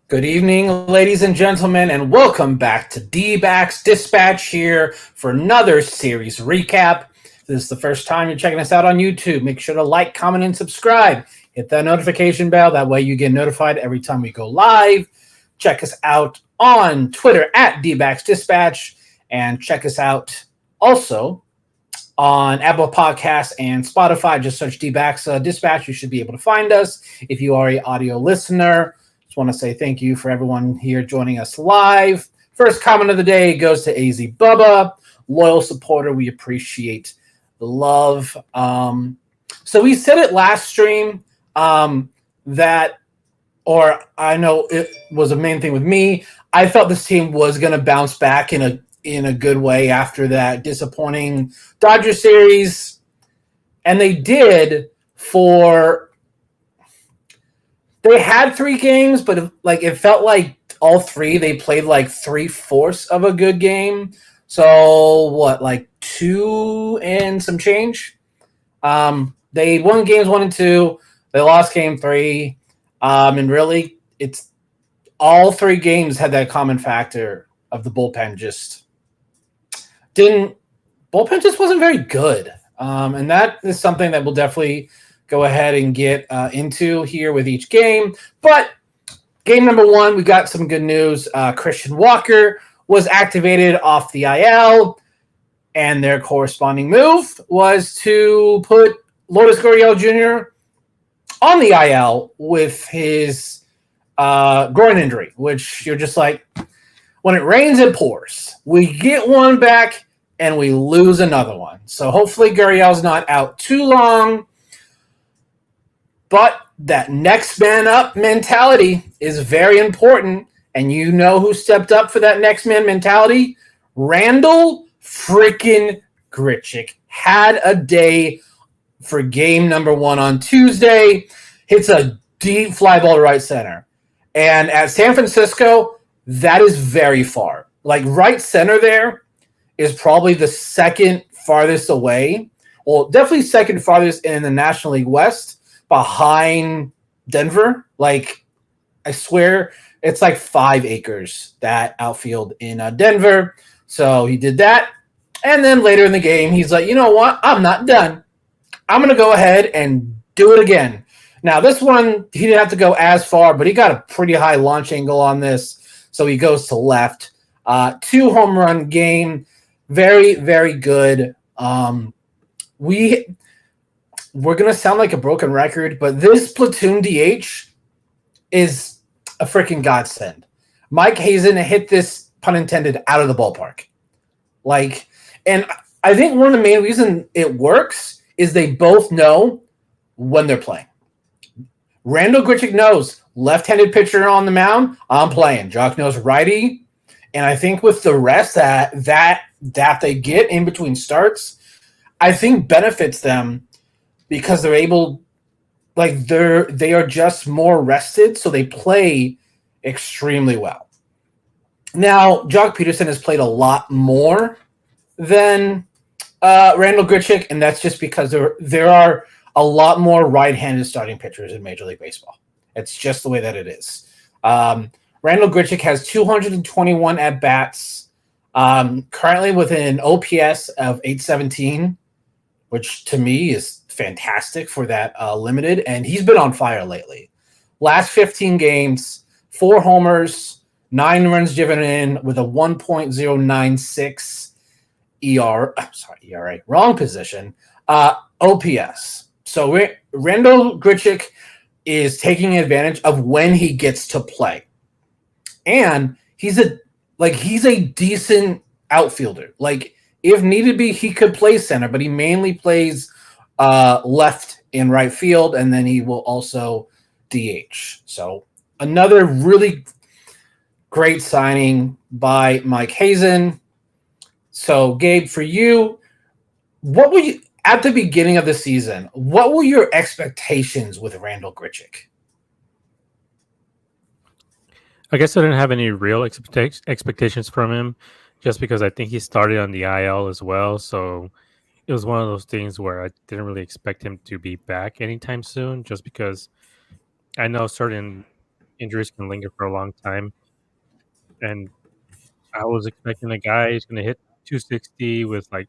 Good evening, ladies and gentlemen, and welcome back to D-Backs Dispatch here for another series recap. If this is the first time you're checking us out on YouTube, make sure to like, comment, and subscribe. Hit that notification bell. That way you get notified every time we go live. Check us out on Twitter at D-Backs Dispatch, and check us out also on Apple Podcasts and Spotify. Just search D-Backs Dispatch. You should be able to find us if you are an audio listener. Want to say thank you for everyone here joining us live. First comment of the day goes to AZ Bubba, loyal supporter. We appreciate the love. So we said it last stream that, or I know it was a main thing with me. I thought this team was going to bounce back in a good way after that disappointing Dodger series, and they did for. They had 3 games, but it felt like all 3 they played like 3/4 of a good game. So what, like 2 and some change? They won games 1 and 2. They lost game 3. And really, it's all 3 games had that common factor of the bullpen just wasn't very good. And that is something that we'll definitely go ahead and get into here with each game. But game number 1, we got some good news. Christian Walker was activated off the IL, and their corresponding move was to put Lourdes Gurriel Jr. on the IL with his groin injury, which you're just like, when it rains, it pours. We get one back, and we lose another one. So hopefully Gurriel's not out too long. But that next man up mentality is very important. And you know who stepped up for that next man mentality? Randall freaking Grichuk had a day for game number 1 on Tuesday. Hits a deep fly ball to right center. And at San Francisco, that is very far. Like right center there is probably the second farthest away. Well, definitely second farthest in the National League West, behind Denver. Like, I swear it's like 5 acres, that outfield in Denver. So he did that. And then later in the game, he's like, you know what? I'm not done. I'm going to go ahead and do it again. Now, this one, he didn't have to go as far, but he got a pretty high launch angle on this. So he goes to left. 2 home run game. Very, very good. We're going to sound like a broken record, but this platoon DH is a freaking godsend. Mike Hazen hit this, pun intended, out of the ballpark. And I think one of the main reasons it works is they both know when they're playing. Randall Grichuk knows left-handed pitcher on the mound, I'm playing. Jock knows righty. And I think with the rest that they get in between starts, I think benefits them because they're able, they are just more rested, so they play extremely well. Now, Jock Peterson has played a lot more than Randall Grichuk, and that's just because there are a lot more right-handed starting pitchers in Major League Baseball. It's just the way that it is. Randall Grichuk has 221 at-bats, currently with an OPS of 817, which to me is fantastic for that limited, and he's been on fire lately. Last 15 games, 4 homers, 9 runs driven in with a 1.096 ERA, wrong position, OPS. So Randall Grichuk is taking advantage of when he gets to play. And he's a decent outfielder. Like, if needed be, he could play center, but he mainly plays left and right field, and then he will also DH. So another really great signing by Mike Hazen. So, Gabe, for you, what were you at the beginning of the season? What were your expectations with Randall Grichuk? I guess I didn't have any real expectations from him, just because I think he started on the IL as well. So it was one of those things where I didn't really expect him to be back anytime soon, just because I know certain injuries can linger for a long time. And I was expecting a guy who's going to hit 260 with like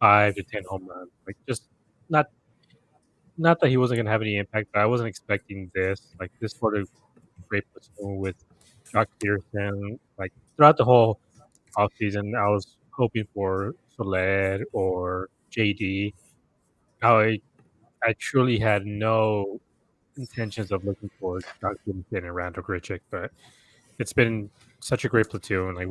5 to 10 home runs. Like, just not not that he wasn't going to have any impact, but I wasn't expecting this. Like, this sort of great platoon with Jock Peterson. Like, throughout the whole offseason, I was hoping for Soler or JD. I truly had no intentions of looking for Jock Peterson and Randall Grichuk, but it's been such a great platoon. Like,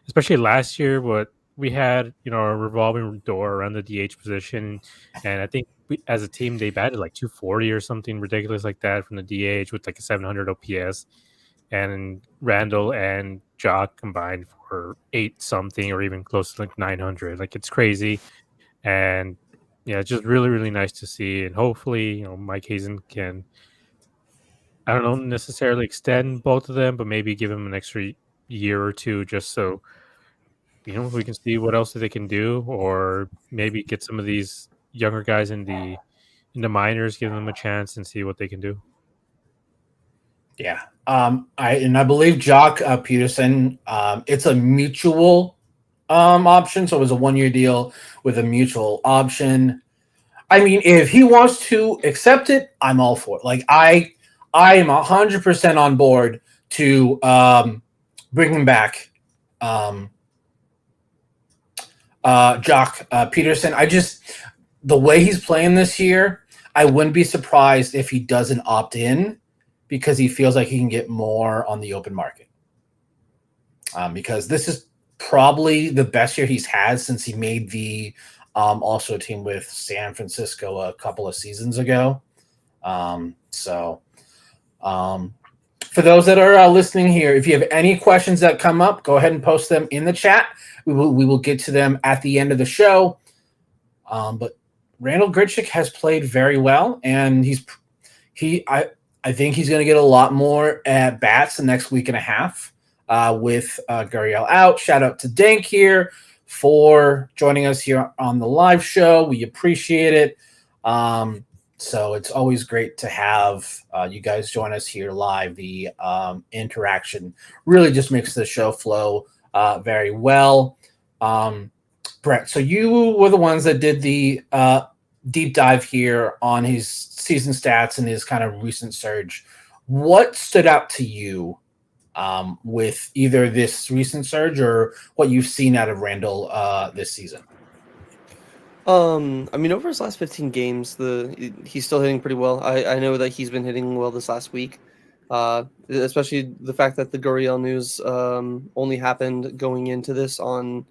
especially last year, what we had, a revolving door around the DH position, and I think as a team they batted like 240 or something ridiculous like that from the DH with like a 700 OPS, and Randall and Jock combined for 8 something or even close to like 900. Like, it's crazy, and yeah, it's just really really nice to see, and hopefully Mike Hazen can, I don't know, necessarily extend both of them, but maybe give them an extra year or two just so we can see what else they can do, or maybe get some of these younger guys in the minors, give them a chance and see what they can do. Yeah. I believe Jock Peterson, it's a mutual option. So it was a 1 year deal with a mutual option. I mean, if he wants to accept it, I'm all for it. Like I am 100% on board to bring him back. Um, Jock Peterson. The way he's playing this year, I wouldn't be surprised if he doesn't opt in because he feels like he can get more on the open market. Because this is probably the best year he's had since he made the also team with San Francisco a couple of seasons ago. So for those that are listening here, if you have any questions that come up, go ahead and post them in the chat. We will get to them at the end of the show. But Randall Grichuk has played very well, and I think he's going to get a lot more at bats the next week and a half with Gurriel out. Shout out to Dank here for joining us here on the live show. We appreciate it. So it's always great to have you guys join us here live. The interaction really just makes the show flow very well. Brett, so you were the ones that did the deep dive here on his season stats and his kind of recent surge. What stood out to you with either this recent surge or what you've seen out of Randall this season? I mean, over his last 15 games, he's still hitting pretty well. I know that he's been hitting well this last week, especially the fact that the Gurriel news only happened going into this on,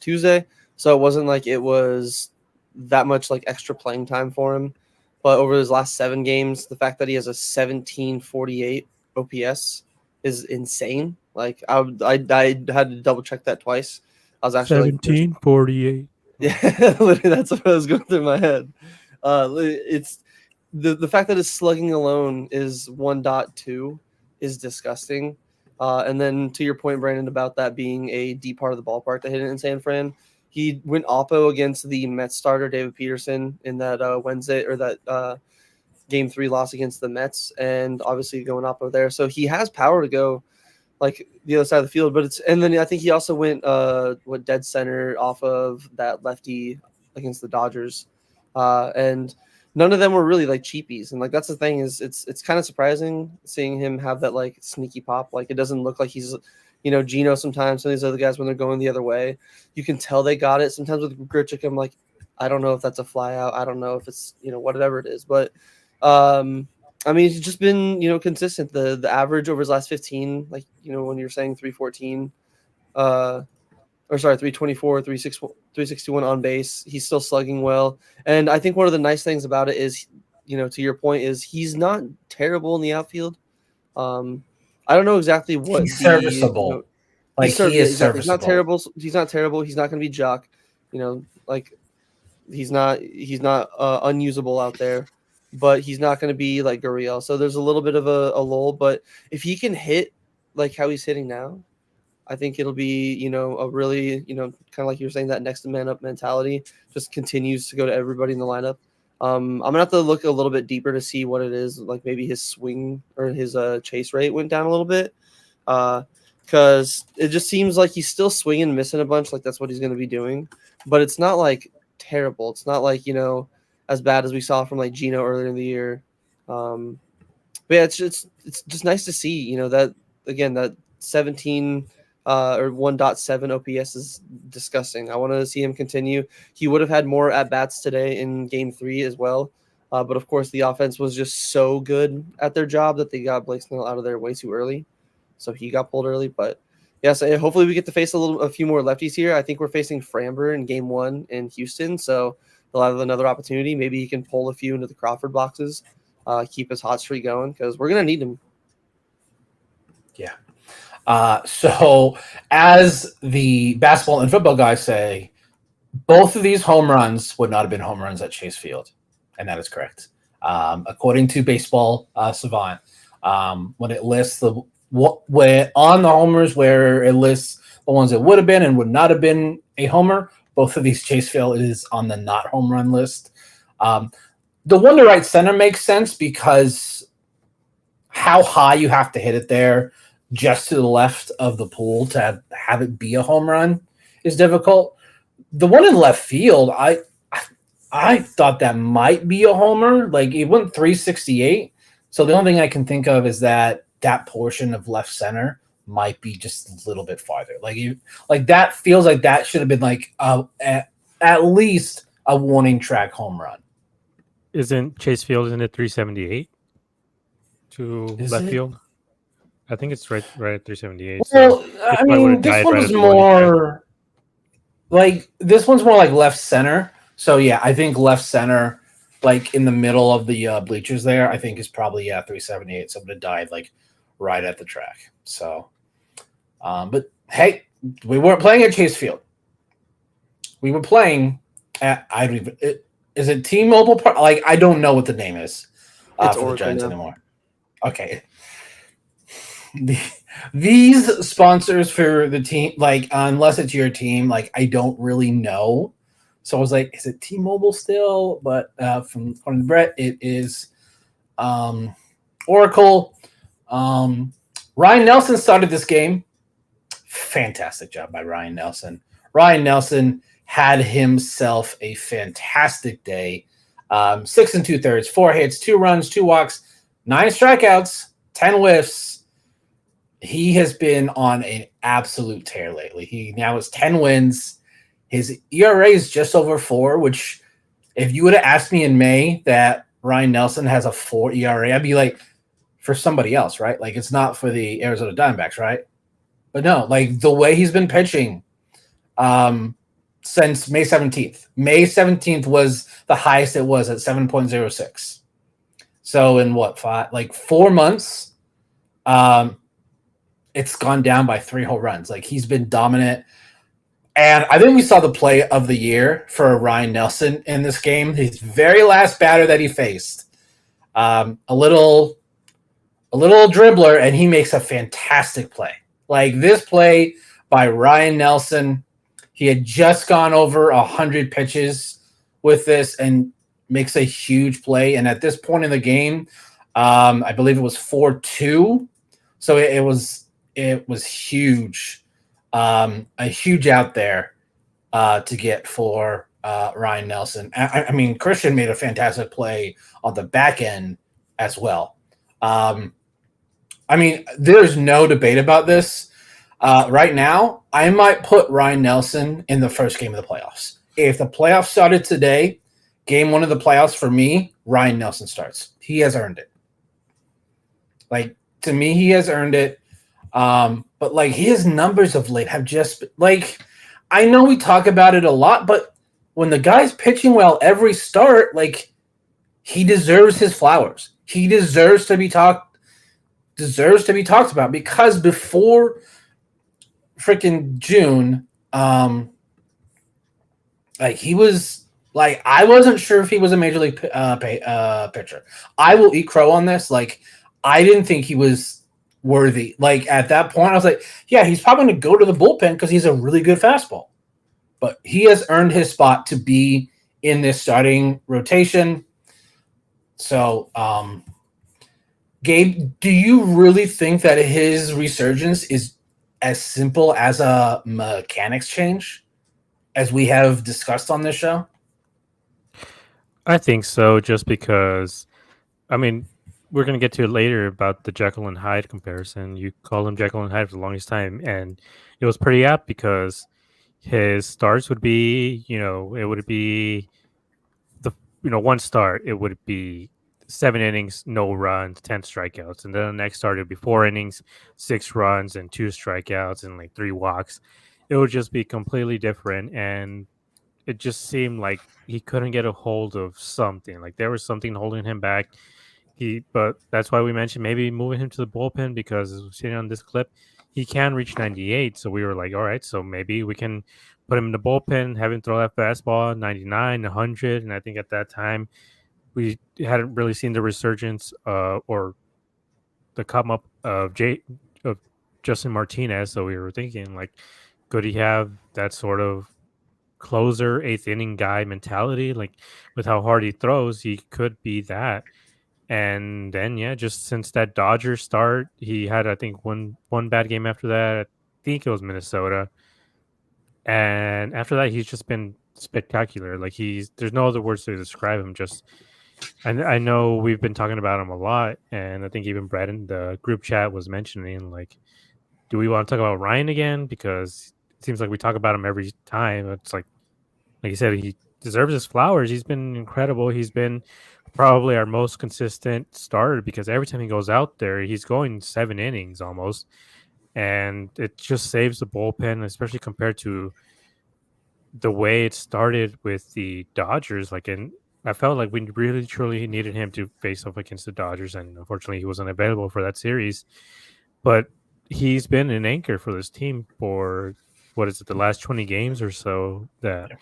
Tuesday. So it wasn't like it was that much like extra playing time for him. But over his last 7 games, the fact that he has a 1748 OPS is insane. Like I had to double check that twice. I was actually 1748. Yeah, literally, that's what was going through my head. It's the fact that his slugging alone is 1.2 is disgusting. And then to your point, Brandon, about that being a deep part of the ballpark that hit it in San Fran, he went oppo against the Mets starter David Peterson in that Wednesday or that Game 3 loss against the Mets, and obviously going oppo there. So he has power to go like the other side of the field, and then I think he also went dead center off of that lefty against the Dodgers, and none of them were really like cheapies, and like that's the thing is it's kind of surprising seeing him have that like sneaky pop. Like it doesn't look like he's Geno sometimes. Some of these other guys when they're going the other way, you can tell they got it. Sometimes with Grichuk, I'm like, I don't know if that's a fly out. I don't know if it's whatever it is, but I mean, he's just been, consistent. The average over his last 15, like, when you're saying 314, 324, 361 on base, he's still slugging well. And I think one of the nice things about it is, to your point, is he's not terrible in the outfield. I I don't know exactly what He's serviceable. Like he is exactly. He's not serviceable. terrible. He's not terrible. He's not going to be Jock. Like he's not unusable out there, but he's not going to be like Gurriel. So there's a little bit of a lull. But if he can hit like how he's hitting now, I think it'll be a really kind of like you were saying, that next man up mentality just continues to go to everybody in the lineup. I'm gonna have to look a little bit deeper to see what it is. Like maybe his swing or his chase rate went down a little bit, because it just seems like he's still swinging, missing a bunch. Like that's what he's gonna be doing, but it's not like terrible. It's not like as bad as we saw from like Gino earlier in the year. But yeah, it's just nice to see that again, that 17 or 1.7 OPS is disgusting. I want to see him continue. He would have had more at bats today in Game 3 as well, but of course the offense was just so good at their job that they got Blake Snell out of there way too early, so he got pulled early. But yes, hopefully we get to face a few more lefties here. I think we're facing Framber in Game 1 in Houston, so they'll have another opportunity. Maybe he can pull a few into the Crawford boxes, keep his hot streak going, because we're gonna need him. Yeah. So as the basketball and football guys say, both of these home runs would not have been home runs at Chase Field, and that is correct. According to Baseball Savant, when it lists on the homers where it lists the ones that would have been and would not have been a homer, both of these Chase Field is on the not home run list. The one to right center makes sense because how high you have to hit it there just to the left of the pool to have it be a home run is difficult. The one in left field, I thought that might be a homer. Like it went 368. So the only thing I can think of is that portion of left center might be just a little bit farther. Like that feels like that should have been like at least a warning track home run. Isn't Chase Field in it 378 to left field? I think it's right at 378. Well, I mean, this one's more like left center. So yeah, I think left center, like in the middle of the bleachers there, I think is probably 378. Someone had died like right at the track. So, but hey, we weren't playing at Chase Field. We were playing at is it T-Mobile Park? Like I don't know what the name is for the Giants anymore. Okay. These sponsors for the team, like unless it's your team, like I don't really know. So I was like, is it T-Mobile still? But from Brett, it is Oracle. Ryan Nelson started this game. Fantastic job by Ryan Nelson. Ryan Nelson had himself a fantastic day. 6 2/3, 4 hits, 2 runs, 2 walks, 9 strikeouts, 10 whiffs. He has been on an absolute tear lately. He now has 10 wins. His ERA is just over 4, which if you would have asked me in May that Ryan Nelson has a 4 ERA, I'd be like, for somebody else, right? Like it's not for the Arizona Diamondbacks, right? But no, like the way he's been pitching since May 17th. May 17th was the highest it was at 7.06. So in 4 months, it's gone down by 3 whole runs. Like he's been dominant. And I think we saw the play of the year for Ryan Nelson in this game. His very last batter that he faced, a little dribbler, and he makes a fantastic play. Like this play by Ryan Nelson, he had just gone over 100 pitches with this and makes a huge play. And at this point in the game, I believe it was 4-2. So it was huge, a huge out there to get for Ryan Nelson. I mean, Christian made a fantastic play on the back end as well. I mean, there's no debate about this. Right now, I might put Ryan Nelson in the first game of the playoffs. If the playoffs started today, game 1 of the playoffs for me, Ryan Nelson starts. He has earned it. Like, to me, he has earned it. But like his numbers of late have just like, I know we talk about it a lot, but when the guy's pitching well every start, like he deserves his flowers. He deserves to be talked deserves to be talked about because before freaking June, like he was like I wasn't sure if he was a major league pitcher. I will eat crow on this. Like I didn't think he was worthy. Like at that point, I was like, yeah, he's probably going to go to the bullpen because he's a really good fastball. But he has earned his spot to be in this starting rotation. So, Gabe, do you really think that his resurgence is as simple as a mechanics change, as we have discussed on this show? I think so, just because, I mean, we're going to get to it later about the Jekyll and Hyde comparison. You call him Jekyll and Hyde for the longest time, and it was pretty apt because his starts would be, it would be one start, it would be 7 innings, no runs, 10 strikeouts. And then the next start, it would be 4 innings, 6 runs, and 2 strikeouts, and like 3 walks. It would just be completely different. And it just seemed like he couldn't get a hold of something. Like there was something holding him back. But that's why we mentioned maybe moving him to the bullpen, because as we're seeing on this clip, he can reach 98. So we were like, all right, so maybe we can put him in the bullpen, have him throw that fastball 99, 100. And I think at that time, we hadn't really seen the resurgence or the come up of Justin Martinez. So we were thinking, like, could he have that sort of closer 8th inning guy mentality? Like with how hard he throws, he could be that. And then, yeah, just since that Dodgers start, he had, I think, one bad game after that. I think it was Minnesota. And after that, he's just been spectacular. Like there's no other words to describe him. Just, I know we've been talking about him a lot, and I think even Brad in the group chat was mentioning, like, do we want to talk about Ryan again? Because it seems like we talk about him every time. It's like you said, he deserves his flowers. He's been incredible. He's been probably our most consistent starter because every time he goes out there, he's going 7 innings almost. And it just saves the bullpen, especially compared to the way it started with the Dodgers. And I felt like we really, truly needed him to face off against the Dodgers. And unfortunately, he wasn't available for that series. But he's been an anchor for this team for, what is it, the last 20 games or so that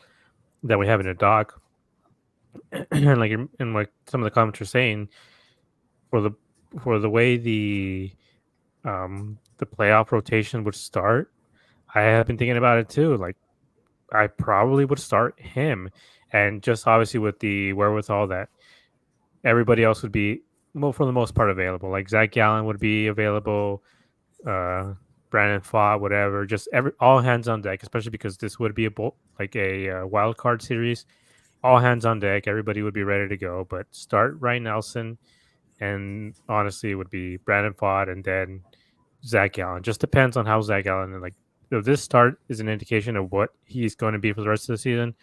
we have in a doc. And like some of the comments are saying, for the way the playoff rotation would start, I have been thinking about it too. Like I probably would start him, and just obviously with the wherewithal that everybody else would be, well, for the most part, available. Like Zach Gallen would be available, Brandon Pfaadt, whatever. Just all hands on deck, especially because this would be a wild card series. All hands on deck. Everybody would be ready to go. But start Ryan Nelson, and honestly, it would be Brandon Pfaadt and then Zach Gallen. Just depends on how Zach Gallen, and like, if this start is an indication of what he's going to be for the rest of the season,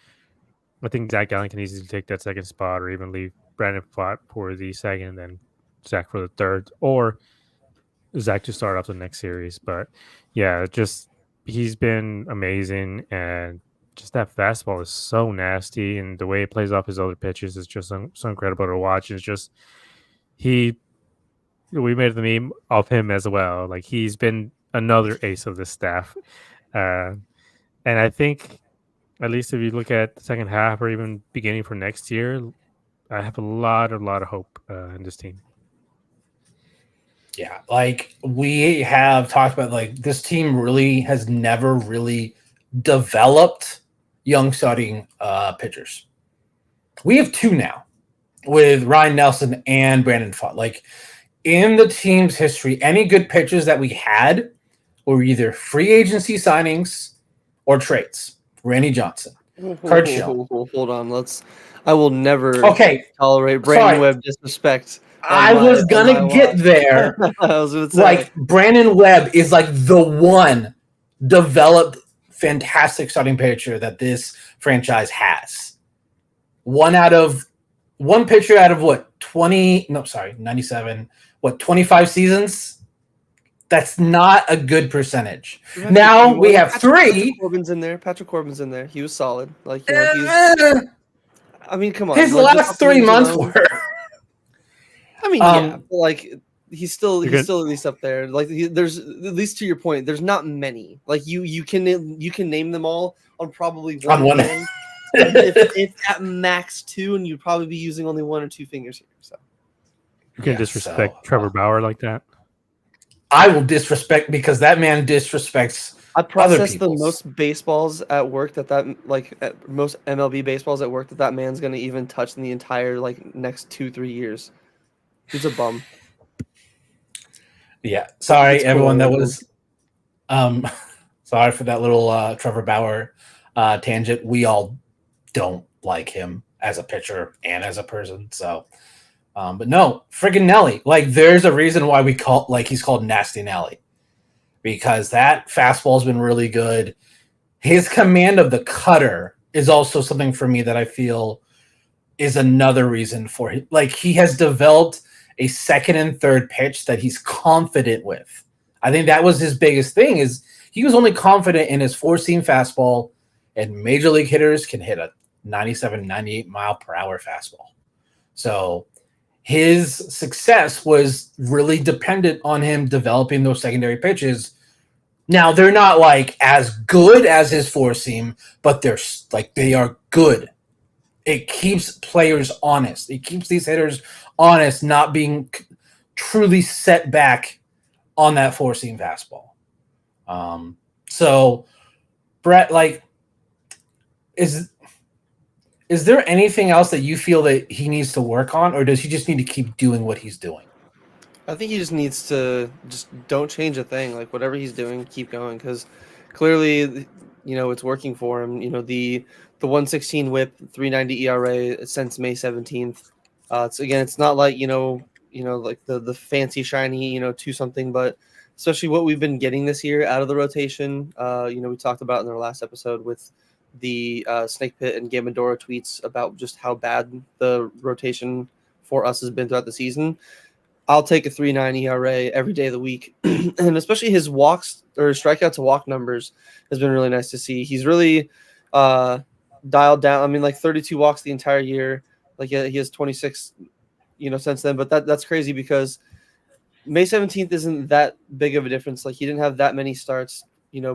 I think Zach Gallen can easily take that second spot, or even leave Brandon Pfaadt for the second, and then Zach for the third, or Zach to start off the next series. But yeah, just he's been amazing, and just that fastball is so nasty, and the way it plays off his other pitches is just so incredible to watch. It's just we made the meme of him as well. Like he's been another ace of the staff, and I think, at least if you look at the second half or even beginning for next year, I have a lot of hope in this team. Yeah, like we have talked about, like this team really has never really developed young starting pitchers. We have 2 now with Ryan Nelson and Brandon Pfaadt. Like in the team's history, any good pitchers that we had were either free agency signings or trades. Randy Johnson, Kurt Schilling. Hold on, I will never tolerate Brandon Sorry. Webb disrespect. I was gonna get there. I was gonna say, like Brandon Webb is like the one developed fantastic starting pitcher that this franchise has. One pitcher out of 97, 25 seasons? That's not a good percentage. Now we have 3. Patrick Corbin's in there. He was solid. Like, I mean, come on. His last 3 months were. I mean, yeah, like he's still at least up there. Like there's at least to your point, there's not many. Like you can name them all on probably one hand. if at max 2, and you'd probably be using only 1 or 2 fingers here. So you can disrespect Trevor Bauer like that. I will disrespect because that man disrespects. I processed the most baseballs at work most MLB baseballs at work that man's gonna even touch in the entire next 2-3 years. He's a bum. Yeah, sorry everyone. That was sorry for that little Trevor Bauer tangent. We all don't like him as a pitcher and as a person. So, but no, friggin' Nelly. Like, there's a reason why he's called Nasty Nelly, because that fastball's been really good. His command of the cutter is also something for me that I feel is another reason for it. Like, he has developed a second and third pitch that he's confident with. I think that was his biggest thing, is he was only confident in his 4-seam fastball, and major league hitters can hit a 97, 98 mile per hour fastball. So his success was really dependent on him developing those secondary pitches. Now, they're not like as good as his 4-seam, but they are good. It keeps players honest. It keeps these hitters honest, not being truly set back on that 4-seam fastball. So, Brett, is there anything else that you feel that he needs to work on, or does he just need to keep doing what he's doing? I think he just needs to don't change a thing. Like, whatever he's doing, keep going, because clearly, it's working for him. The 116 WHIP, 3.90 ERA since May 17th. It's not like like the fancy shiny 2-something, but especially what we've been getting this year out of the rotation. We talked about in our last episode with the Snake Pit and Gammadora tweets about just how bad the rotation for us has been throughout the season. I'll take a 3.9 ERA every day of the week. And especially his walks or strikeout to walk numbers has been really nice to see. He's really dialed down. I mean, 32 walks the entire year. He has 26, since then. But that's crazy because May 17th isn't that big of a difference. He didn't have that many starts,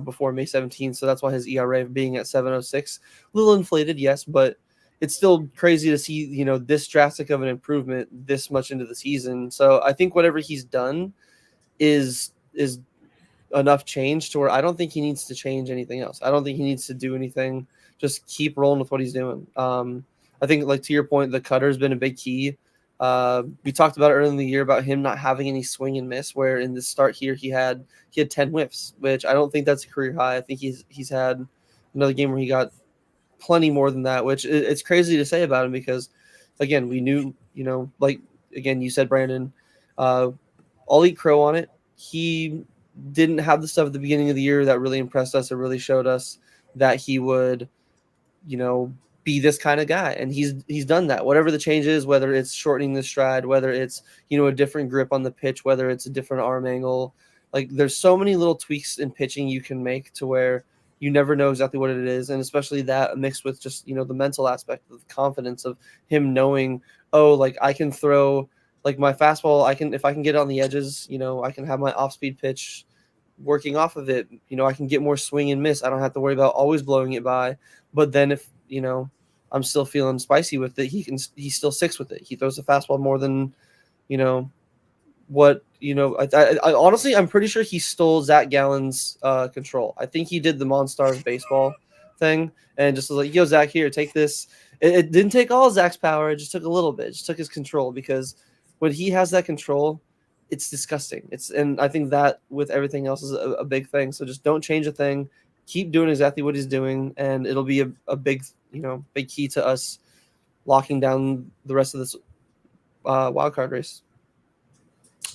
before May 17th. So that's why his ERA being at 7.06, a little inflated, yes, but it's still crazy to see, this drastic of an improvement this much into the season. So I think whatever he's done is enough change to where I don't think he needs to change anything else. I don't think he needs to do anything. Just keep rolling with what he's doing. I think, to your point, the cutter has been a big key. We talked about it earlier in the year about him not having any swing and miss, where in the start here he had 10 whiffs, which I don't think that's a career high. I think he's had another game where he got plenty more than that, which it's crazy to say about him because, again, we knew, again, you said, Brandon, I'll eat crow on it. He didn't have the stuff at the beginning of the year that really impressed us. It really showed us that he would, be this kind of guy. And he's done that. Whatever the change is, whether it's shortening the stride, whether it's, a different grip on the pitch, whether it's a different arm angle, there's so many little tweaks in pitching you can make to where you never know exactly what it is. And especially that mixed with just, the mental aspect of the confidence of him knowing, I can throw my fastball. If I can get it on the edges, I can have my off-speed pitch working off of it. I can get more swing and miss. I don't have to worry about always blowing it by. But then if, I'm still feeling spicy with it, he still sticks with it. He throws the fastball more than, what, I honestly, I'm pretty sure he stole Zach Gallen's control. I think he did the Monstars baseball thing and just was like, yo, Zach, here, take this. It didn't take all Zach's power. It just took a little bit. It just took his control, because when he has that control, it's disgusting. And I think that with everything else is a big thing. So just don't change a thing. Keep doing exactly what he's doing, and it'll be a big, big key to us locking down the rest of this wild card race.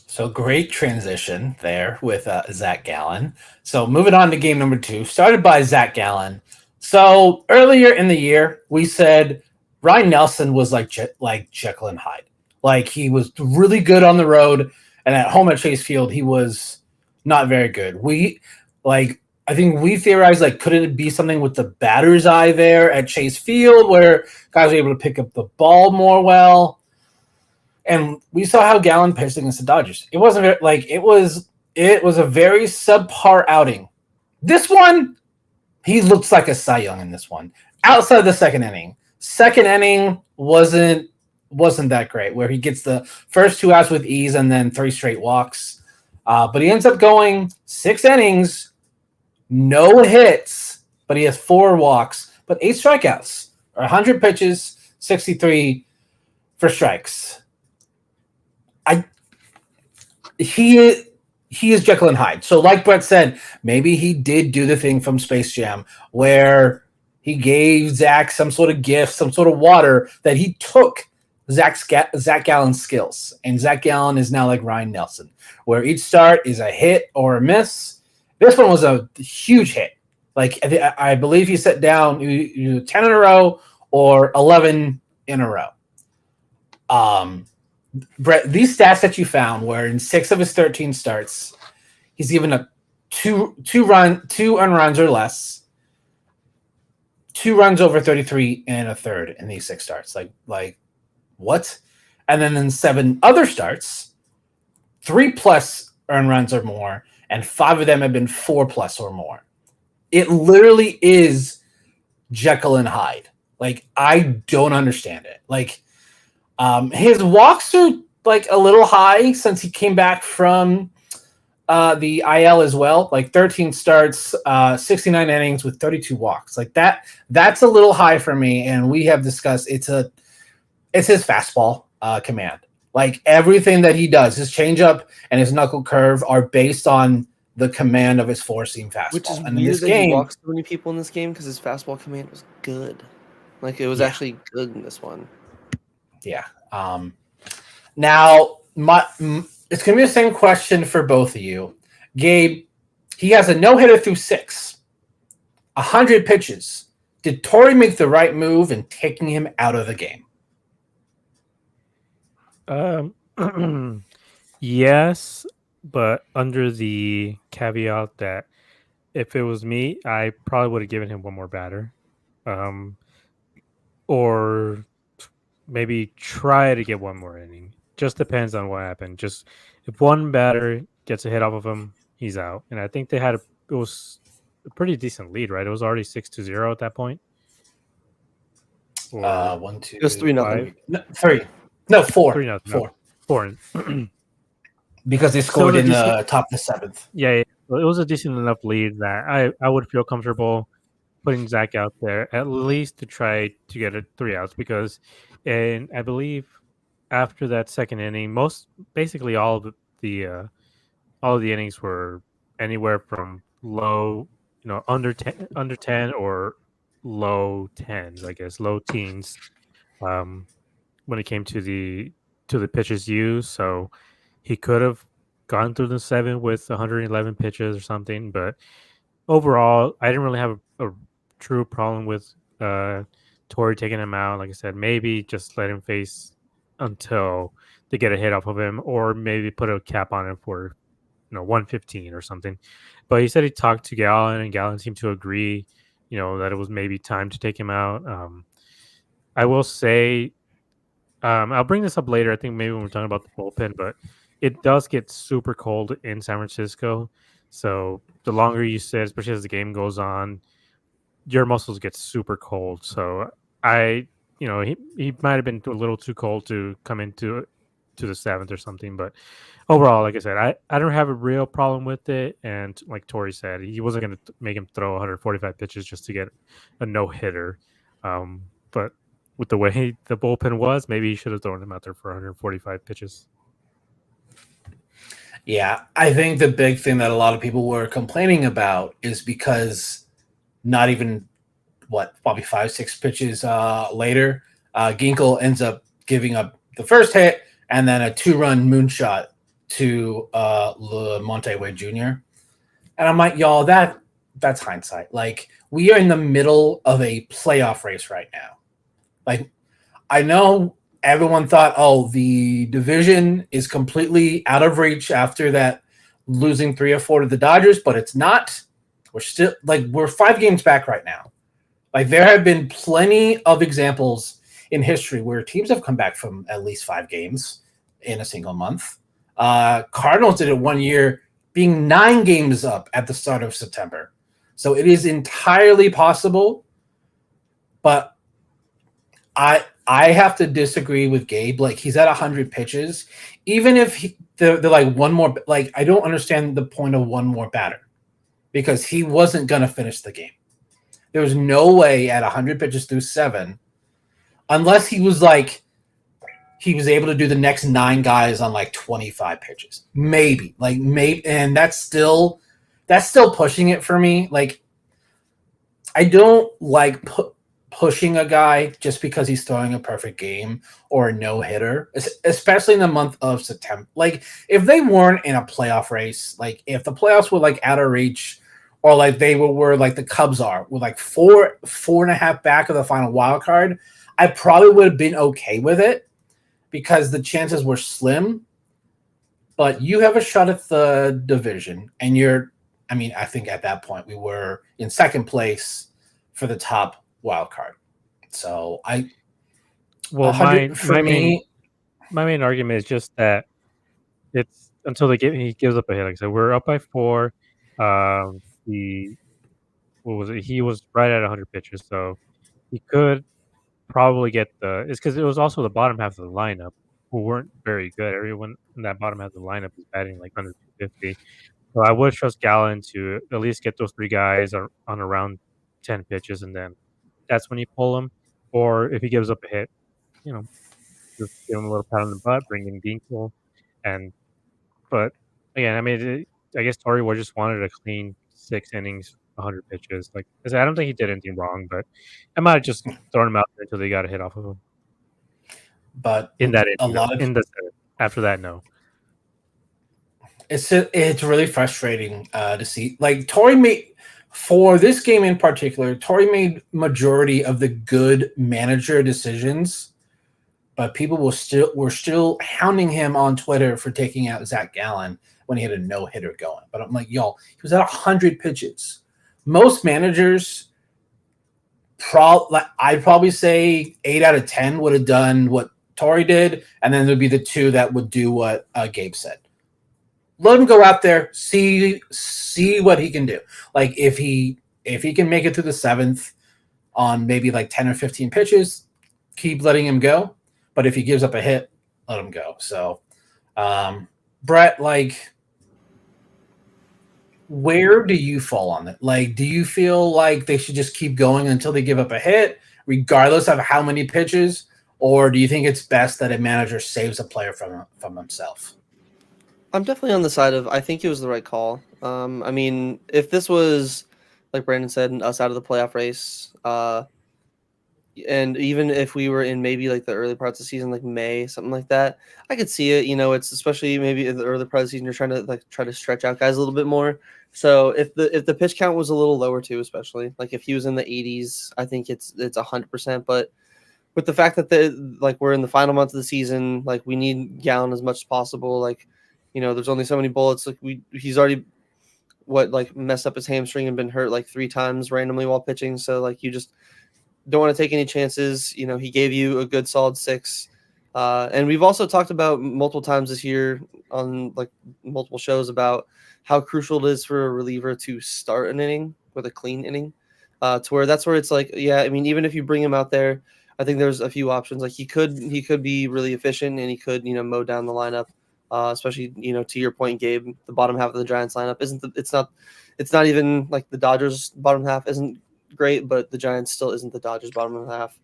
So great transition there with Zach Gallen. So moving on to game number 2, started by Zach Gallen. So earlier in the year, we said Ryan Nelson was like Jekyll and Hyde. He was really good on the road, and at home at Chase Field, he was not very good. I think we theorized, could it be something with the batter's eye there at Chase Field where guys were able to pick up the ball more well? And we saw how Gallen pitched against the Dodgers. It wasn't very, like it was a very subpar outing. This one, he looks like a Cy Young in this one. Outside the second inning. Second inning wasn't that great, where he gets the first 2 outs with ease and then 3 straight walks. But he ends up going 6 innings, no hits, but he has 4 walks, but 8 strikeouts, or 100 pitches, 63 for strikes. He is Jekyll and Hyde. So like Brett said, maybe he did do the thing from Space Jam where he gave Zach some sort of gift, some sort of water that he took Zach Gallen's skills. And Zach Gallen is now like Ryan Nelson, where each start is a hit or a miss. This one was a huge hit. Like I believe he set down 10 in a row or 11 in a row. Brett, these stats that you found were in 6 of his 13 starts, he's given up 2 unruns or less, 2 runs over 33 and a third in these 6 starts. Like what? And then in 7 other starts, 3+ earned runs or more, and 5 of them have been 4+ or more. It literally is Jekyll and Hyde. Like, I don't understand it. Like, his walks are like a little high since he came back from the IL as well. Like 13 starts, 69 innings with 32 walks. Like that's a little high for me. And we have discussed it's his fastball command. Like everything that he does, his changeup and his knuckle curve are based on the command of his 4-seam fastball. Which is and weird this that game, he walks so many people in this game because his fastball command was good. Like it was actually good in this one. Yeah. Now, it's going to be the same question for both of you. Gabe, he has a no-hitter through 6, 100 pitches. Did Torrey make the right move in taking him out of the game? Yes, but under the caveat that if it was me, I probably would have given him one more batter. Or maybe try to get one more inning. Just depends on what happened. Just if one batter gets a hit off of him, he's out. And I think it was a pretty decent lead, right? It was already 6-0 at that point. Or 1, 2. It was 3-0. No, 3. No, 4. 3-0. 4. 4. Because they scored in the top of the 7th. Yeah. Well, it was a decent enough lead that I would feel comfortable putting Zach out there at least to try to get 3 outs because, and I believe after that second inning, basically all of the innings were anywhere from low, under 10 or low 10s, I guess, low teens, when it came to the pitches used. So he could have gone through the 7 with 111 pitches or something, but overall, I didn't really have a true problem with Torrey taking him out. Like I said, maybe just let him face until they get a hit off of him, or maybe put a cap on him for 115 or something. But he said he talked to Gallen, and Gallen seemed to agree, that it was maybe time to take him out. I will say, I'll bring this up later. I think maybe when we're talking about the bullpen, but it does get super cold in San Francisco. So the longer you sit, especially as the game goes on, your muscles get super cold. So he might have been a little too cold to come into the 7th or something. But overall, like I said, I don't have a real problem with it. And like Torrey said, he wasn't going to make him throw 145 pitches just to get a no-hitter. But with the way the bullpen was, maybe he should have thrown him out there for 145 pitches. Yeah, I think the big thing that a lot of people were complaining about is because not even, probably 5-6 pitches later, Ginkel ends up giving up the first hit and then a 2-run moonshot to Lamonte Wade Jr. And I'm like, y'all, that's hindsight. Like, we are in the middle of a playoff race right now. Like, I know everyone thought, the division is completely out of reach after that losing 3 or 4 to the Dodgers, but it's not. We're still we're 5 games back right now. Like, there have been plenty of examples in history where teams have come back from at least 5 games in a single month. Cardinals did it 1 year, being 9 games up at the start of September. So it is entirely possible, but I have to disagree with Gabe. Like, he's at 100 pitches, even if they're like one more. Like, I don't understand the point of one more batter because he wasn't gonna finish the game. There was no way at 100 pitches through 7, unless he was able to do the next 9 guys on like 25 pitches, maybe, and that's still pushing it for me. Like, I don't like pushing a guy just because he's throwing a perfect game or a no hitter, especially in the month of September. Like, if they weren't in a playoff race, like if the playoffs were like out of reach, or like they were like the Cubs are, with like 4.5 back of the final wild card, I probably would have been okay with it because the chances were slim. But you have a shot at the division, and I think at that point we were in second place for the top wild card. So my main argument is just that it's until he gives up a hit. Like I said, we're up by 4. He was right at 100 pitches, so he could probably get it's because it was also the bottom half of the lineup who weren't very good. Everyone in that bottom half of the lineup was batting like under 250. So I would trust Gallen to at least get those 3 guys on around 10 pitches, and then that's when you pull him. Or if he gives up a hit, just give him a little pat on the butt, bring in Ginkel. But again, I guess Torrey Wood just wanted a clean 6 innings, 100 pitches. Like I said, I don't think he did anything wrong, but I might have just thrown him out there until they got a hit off of him. But in that inning, after that, no. It's really frustrating to see. Like, Torrey made, for this game in particular, Torrey made majority of the good manager decisions, but people were still hounding him on Twitter for taking out Zach Gallen when he had a no-hitter going. But I'm like, y'all, he was at 100 pitches. Most managers, I'd probably say 8 out of 10 would have done what Torrey did, and then there'd be the 2 that would do what Gabe said. Let him go out there, see what he can do. Like, if he can make it through the 7th on maybe like 10 or 15 pitches, keep letting him go. But if he gives up a hit, let him go. So, Brett, like, where do you fall on it? Like, do you feel like they should just keep going until they give up a hit, regardless of how many pitches? Or do you think it's best that a manager saves a player from himself? I'm definitely on the side of I think it was the right call. If this was, like Brandon said, us out of the playoff race, and even if we were in maybe like the early parts of the season, like May, something like that, I could see it. It's especially maybe in the early part of the season, you're try to stretch out guys a little bit more. So if the pitch count was a little lower too, especially like if he was in the 80s, I think it's 100%. But with the fact that we're in the final month of the season, like we need Gallen as much as possible. Like, there's only so many bullets. Like he's already messed up his hamstring and been hurt like 3 times randomly while pitching. So like you just don't want to take any chances. He gave you a good solid 6. And we've also talked about multiple times this year on like multiple shows about how crucial it is for a reliever to start an inning with a clean inning, to where that's where it's like, yeah, even if you bring him out there, I think there's a few options. Like he could be really efficient and he could, mow down the lineup, especially, to your point, Gabe, the bottom half of the Giants lineup it's not even like the Dodgers bottom half isn't great, but the Giants still isn't the Dodgers bottom half.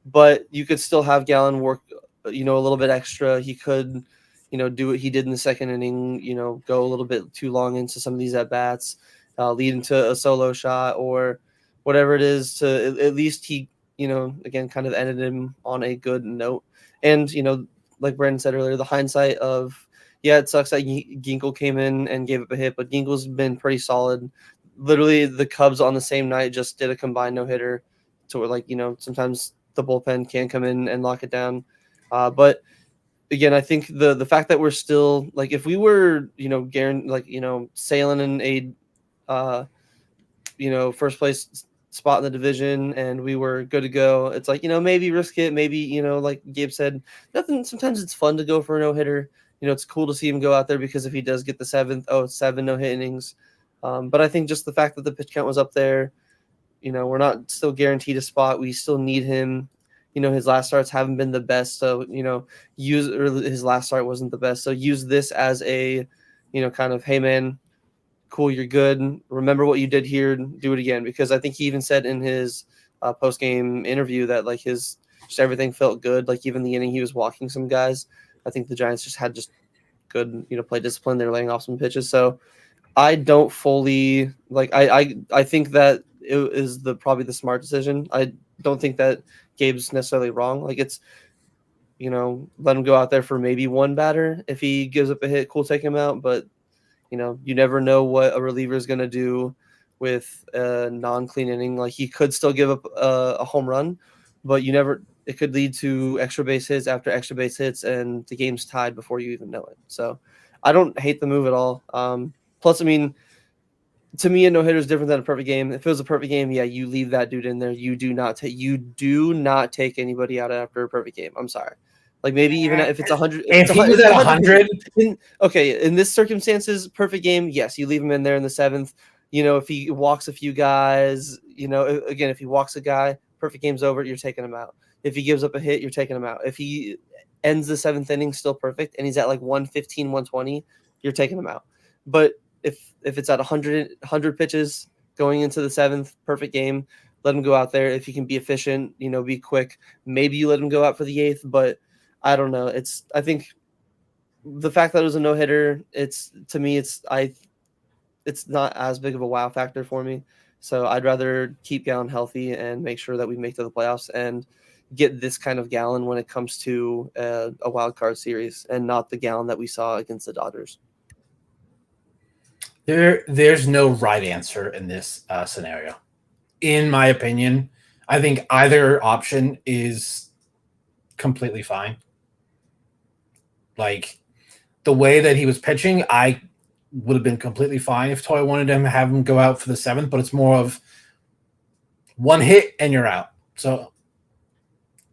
But you could still have Gallen work, a little bit extra. He could, do what he did in the second inning, go a little bit too long into some of these at bats, lead into a solo shot or whatever it is to at least he, again, kind of ended him on a good note. And, like Brandon said earlier, the hindsight of, yeah, it sucks that Ginkel came in and gave up a hit, but Ginkel's been pretty solid. Literally, the Cubs on the same night just did a combined no-hitter to where, sometimes the bullpen can come in and lock it down. But again, I think the fact that we're still like if we were, sailing in a, first place spot in the division and we were good to go. It's like, maybe risk it. Maybe, like Gabe said, nothing. Sometimes it's fun to go for a no-hitter. It's cool to see him go out there because if he does get the seven no-hit innings. But I think just the fact that the pitch count was up there, we're not still guaranteed a spot. We still need him. His last starts haven't been the best. So, his last start wasn't the best. So use this as a, kind of, hey, man, cool, you're good. Remember what you did here. Do it again. Because I think he even said in his post-game interview that, like, just everything felt good. Like, even the inning he was walking some guys. I think the Giants just had good, play discipline. They're laying off some pitches. So I don't fully I think that it is probably the smart decision. I don't think that Gabe's necessarily wrong. Like, it's, let him go out there for maybe one batter. If he gives up a hit, cool, take him out. But, you never know what a reliever is going to do with a non-clean inning. Like, he could still give up a home run, but it could lead to extra base hits after extra base hits, and the game's tied before you even know it. So I don't hate the move at all. Plus, I mean, to me, a no-hitter is different than a perfect game. If it was a perfect game, yeah, you leave that dude in there. You do not take anybody out after a perfect game. I'm sorry. Like, maybe even if it's 100. If he was at 100. Okay, in this circumstances, perfect game, yes, you leave him in there in the seventh. If he walks a few guys, again, if he walks a guy, perfect game's over, you're taking him out. If he gives up a hit, you're taking him out. If he ends the seventh inning still perfect and he's at like 115, 120, you're taking him out. But if it's at 100 pitches going into the seventh, perfect game, let him go out there. If he can be efficient, be quick, maybe you let him go out for the eighth. But I don't know. I think the fact that it was a no-hitter, to me, it's not as big of a wow factor for me. So I'd rather keep Gallon healthy and make sure that we make to the playoffs and get this kind of Gallon when it comes to a wild card series, and not the Gallon that we saw against the Dodgers. There's no right answer in this scenario. In my opinion, I think either option is completely fine. Like, the way that he was pitching, I would have been completely fine if Toy wanted him to have him go out for the seventh, but it's more of one hit and you're out. So,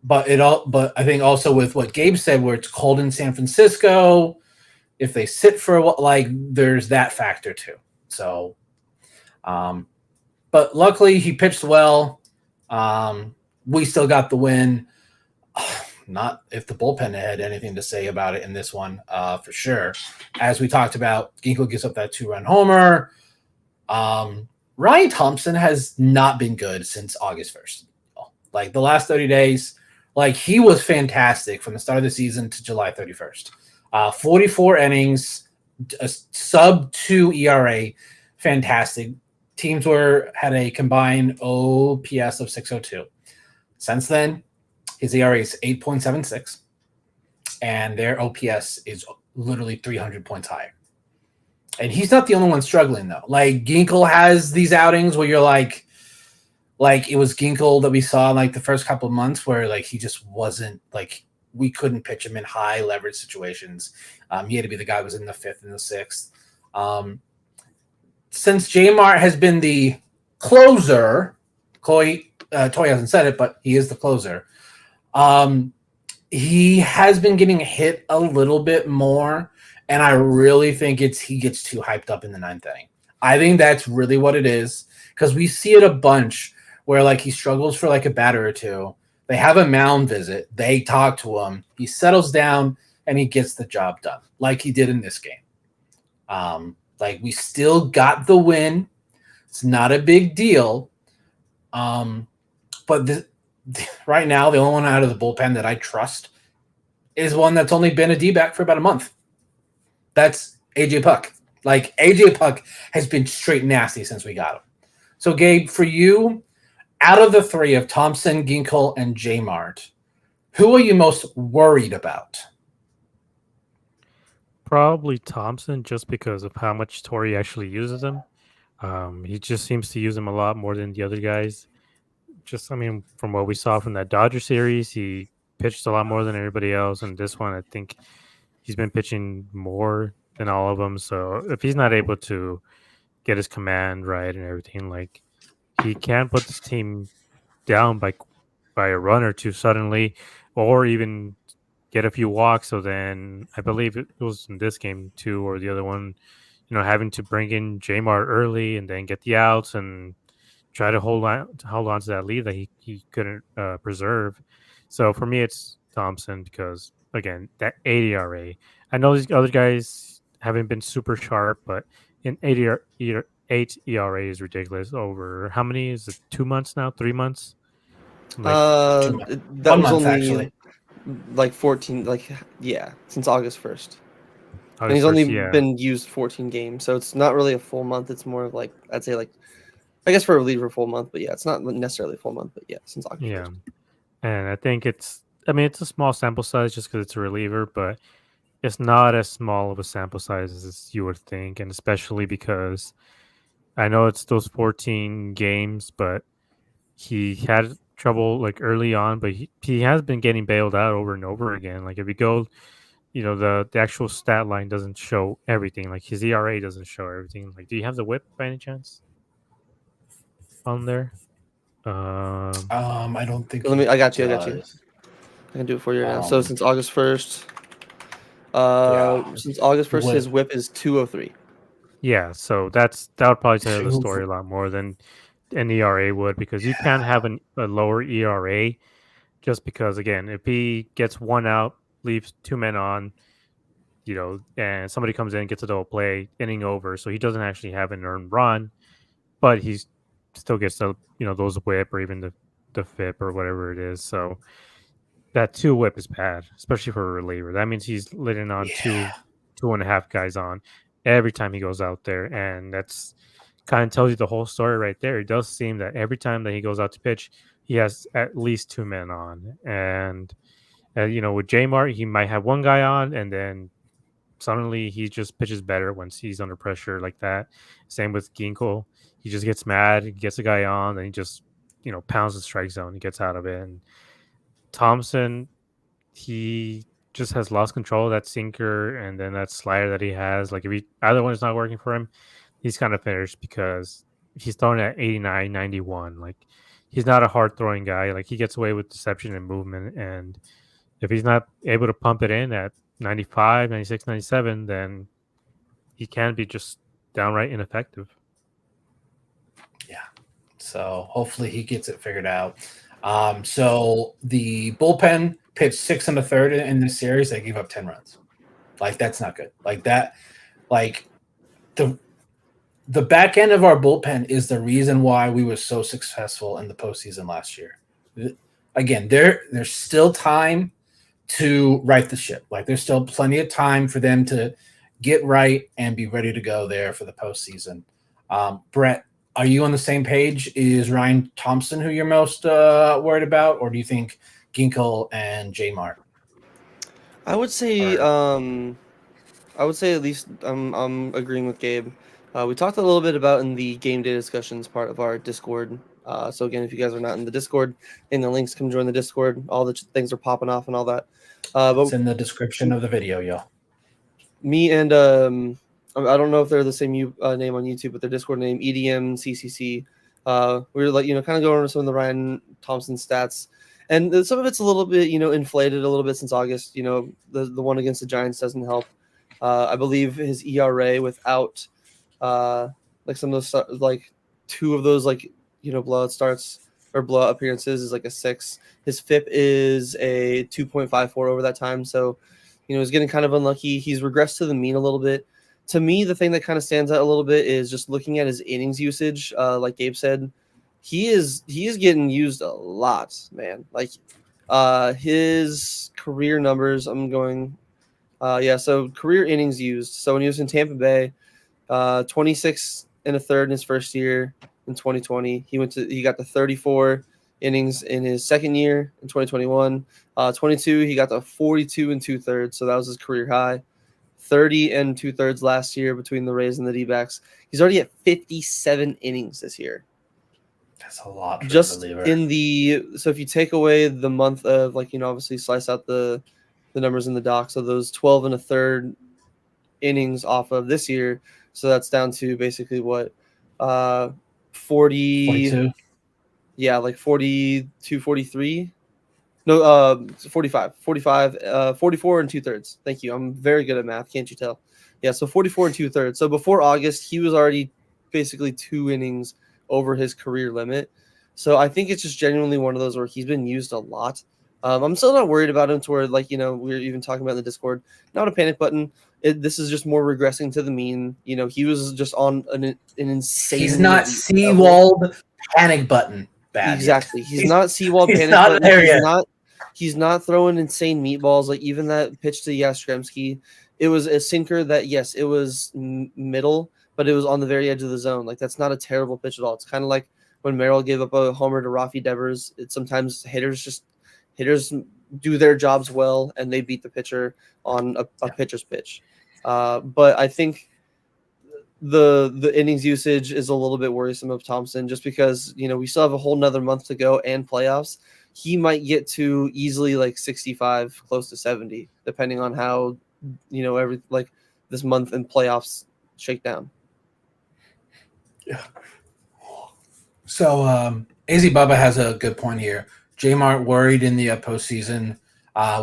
but I think also with what Gabe said, where it's cold in San Francisco, if they sit for a while, like, there's that factor too. So, but luckily he pitched well. We still got the win. Not if the bullpen had anything to say about it in this one, for sure. As we talked about, Ginkel gives up that 2-run homer. Ryan Thompson has not been good since August 1st. Like, the last 30 days, like, he was fantastic from the start of the season to July 31st. 44 innings, a sub-2 ERA, fantastic. Teams had a combined OPS of 602. Since then, his ERA is 8.76, and their OPS is literally 300 points higher. And he's not the only one struggling, though. Like, Ginkel has these outings where you're like it was Ginkel that we saw in, like, the first couple of months where, like, he just wasn't, like, we couldn't pitch him in high leverage situations. He had to be the guy who was in the fifth and the sixth. Since J-Mart has been the closer, Toy hasn't said it, but he is the closer. He has been getting hit a little bit more, and I really think he gets too hyped up in the ninth inning. I think that's really what it is, because we see it a bunch where, like, he struggles for like a batter or two. They have a mound visit. They talk to him. He settles down, and he gets the job done, like he did in this game. Like, we still got the win. It's not a big deal. But right now, the only one out of the bullpen that I trust is one that's only been a D-back for about a month. That's AJ Puck. Like, AJ Puck has been straight nasty since we got him. So, Gabe, for you, out of the three of Thompson, Ginkel, and J-Mart, who are you most worried about? Probably Thompson, just because of how much Torrey actually uses him. He just seems to use him a lot more than the other guys. From what we saw from that Dodger series, he pitched a lot more than everybody else. And this one, I think he's been pitching more than all of them. So if he's not able to get his command right and everything, like, he can put this team down by a run or two suddenly, or even get a few walks. So then I believe it was in this game too, or the other one, having to bring in Jamar early and then get the outs and try to hold on to that lead that he couldn't preserve. So for me, it's Thompson because again that 80 RA. I know these other guys haven't been super sharp, but in 8 ERA is ridiculous. Over how many is it? 2 months now? 3 months? Like That was 1 month only actually. like 14, since August 1st. And he's August only 1st, yeah. been used 14 games, so it's not really a full month. It's more of like, I'd say, like, I guess for a reliever, full month, but yeah, it's not necessarily a full month, but yeah, since August Yeah. 1st. And I think it's a small sample size just because it's a reliever, but it's not as small of a sample size as you would think. And especially because I know it's those 14 games, but he had trouble like early on, but he has been getting bailed out over and over again. Like if you go, the actual stat line doesn't show everything. Like his ERA doesn't show everything. Like, do you have the whip by any chance on there? I don't think Let he me. I got you. does. I can do it for you right now. So Um, since August 1st, yeah, his whip whip is 203. Yeah, so that would probably tell the two. story a lot more than an ERA would because you can't Yeah, have a lower ERA just because again, if he gets one out, leaves two men on, and somebody comes in, gets a double play, inning over, so he doesn't actually have an earned run, but he's still gets those whip or even the FIP or whatever it is. So that two whip is bad, especially for a reliever. That means he's letting on yeah, two and a half guys on every time he goes out there, and that's kind of tells you the whole story right there. It does seem that every time that he goes out to pitch, he has at least two men on, and with Jmart, he might have one guy on, and then suddenly he just pitches better once he's under pressure like that. Same with Ginkle. He just gets mad, he gets a guy on, and he just pounds the strike zone. He gets out of it. And Thompson, he just has lost control of that sinker and then that slider that he has. Like if either one is not working for him, he's kind of finished because he's throwing at 89, 91. Like he's not a hard throwing guy. Like he gets away with deception and movement. And if he's not able to pump it in at 95, 96, 97, then he can be just downright ineffective. yeah. So hopefully he gets it figured out. So the bullpen pitched 6 1/3 in this series. They gave up 10 runs. Like that's not good. Like that. Like the back end of our bullpen is the reason why we were so successful in the postseason last year. Again, there's still time to right the ship. Like there's still plenty of time for them to get right and be ready to go there for the postseason. Brett, are you on the same page? Is Ryan Thompson who you're most worried about, or do you think Ginkle and J Mart? I would say, Are at least I'm agreeing with Gabe. We talked a little bit about in the game day discussions part of our Discord. So again, if you guys are not in the Discord, in the links, come join the Discord. All the things are popping off and all that. But it's in the description of the video, yo. me and I don't know if they're the same name on YouTube, but their Discord name EDMCCC. We were like kind of going over some of the Ryan Thompson stats, and some of it's a little bit inflated a little bit since August. The one against the Giants doesn't help. I believe his ERA without like some of those like two of those blowout starts or blowout appearances is like a 6. His FIP is a 2.54 over that time, so he's getting kind of unlucky. He's regressed to the mean a little bit. To me, the thing that kind of stands out a little bit is just looking at his innings usage. Like Gabe said, he is getting used a lot, man. Like his career numbers. I'm going. So career innings used. So when he was in Tampa Bay, 26 and a third in his first year in 2020. He got to 34 innings in his second year in 2021. 22, he got to 42 and 2/3, so that was his career high. 30 and 2/3 last year between the Rays and the D-backs. He's already at 57 innings this year. That's a lot for Just a reliever. So if you take away the month of obviously slice out the numbers in the doc, so those 12 and a third innings off of this year, so that's down to basically what 40, 42. yeah, like 42, 43. No, 45, 44 and 2/3. Thank you. I'm very good at math. Can't you tell? Yeah, so 44 and 2/3. So before August, he was already basically 2 innings over his career limit. So I think it's just genuinely one of those where he's been used a lot. I'm still not worried about him to where, like, we were even talking about in the Discord, not a panic button. This is just more regressing to the mean. He was just on an insane. He's not Seawald panic button bad. Exactly. Yet. He's not Seawald he's panic not button. there yet. He's not throwing insane meatballs. Like even that pitch to Yastrzemski, it was a sinker that, yes, it was middle, but it was on the very edge of the zone. Like that's not a terrible pitch at all. It's kind of like when Merrill gave up a homer to Rafi Devers. It's sometimes hitters do their jobs well and they beat the pitcher on a pitcher's pitch. But I think the innings usage is a little bit worrisome of Thompson just because we still have a whole nother month to go and playoffs. He might get to easily like 65, close to 70, depending on how every like this month in playoffs shake down. Yeah. So AZ Bubba has a good point here. J-Mart worried in the postseason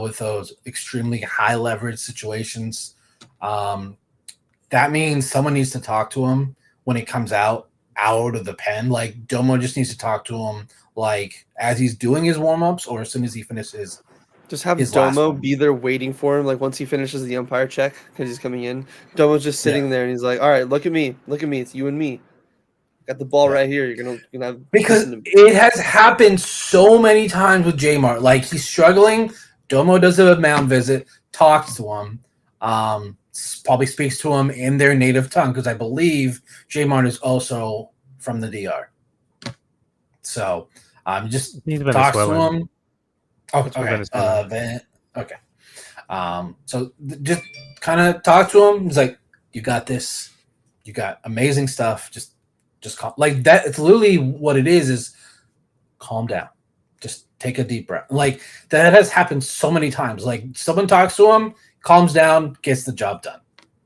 with those extremely high leverage situations. That means someone needs to talk to him when it comes out of the pen. Like Domo just needs to talk to him like as he's doing his warm-ups or as soon as he finishes. Just have Domo be there waiting for him. Like once he finishes the umpire check because he's coming in, Domo's just sitting there and he's like, "All right, look at me. It's you and me. Got the ball right here. You're gonna have." Because it has happened so many times with J-Mart. Like he's struggling. Domo does a mound visit, talks to him. Probably speaks to him in their native tongue because I believe J-Mart is also from the DR. So just talks to him. Oh, okay. Okay. So just kind of talk to him. He's like, "You got this. You got amazing stuff. Just calm." Like that. It's literally what it is calm down. Just take a deep breath. Like that has happened so many times. Like someone talks to him, calms down, gets the job done.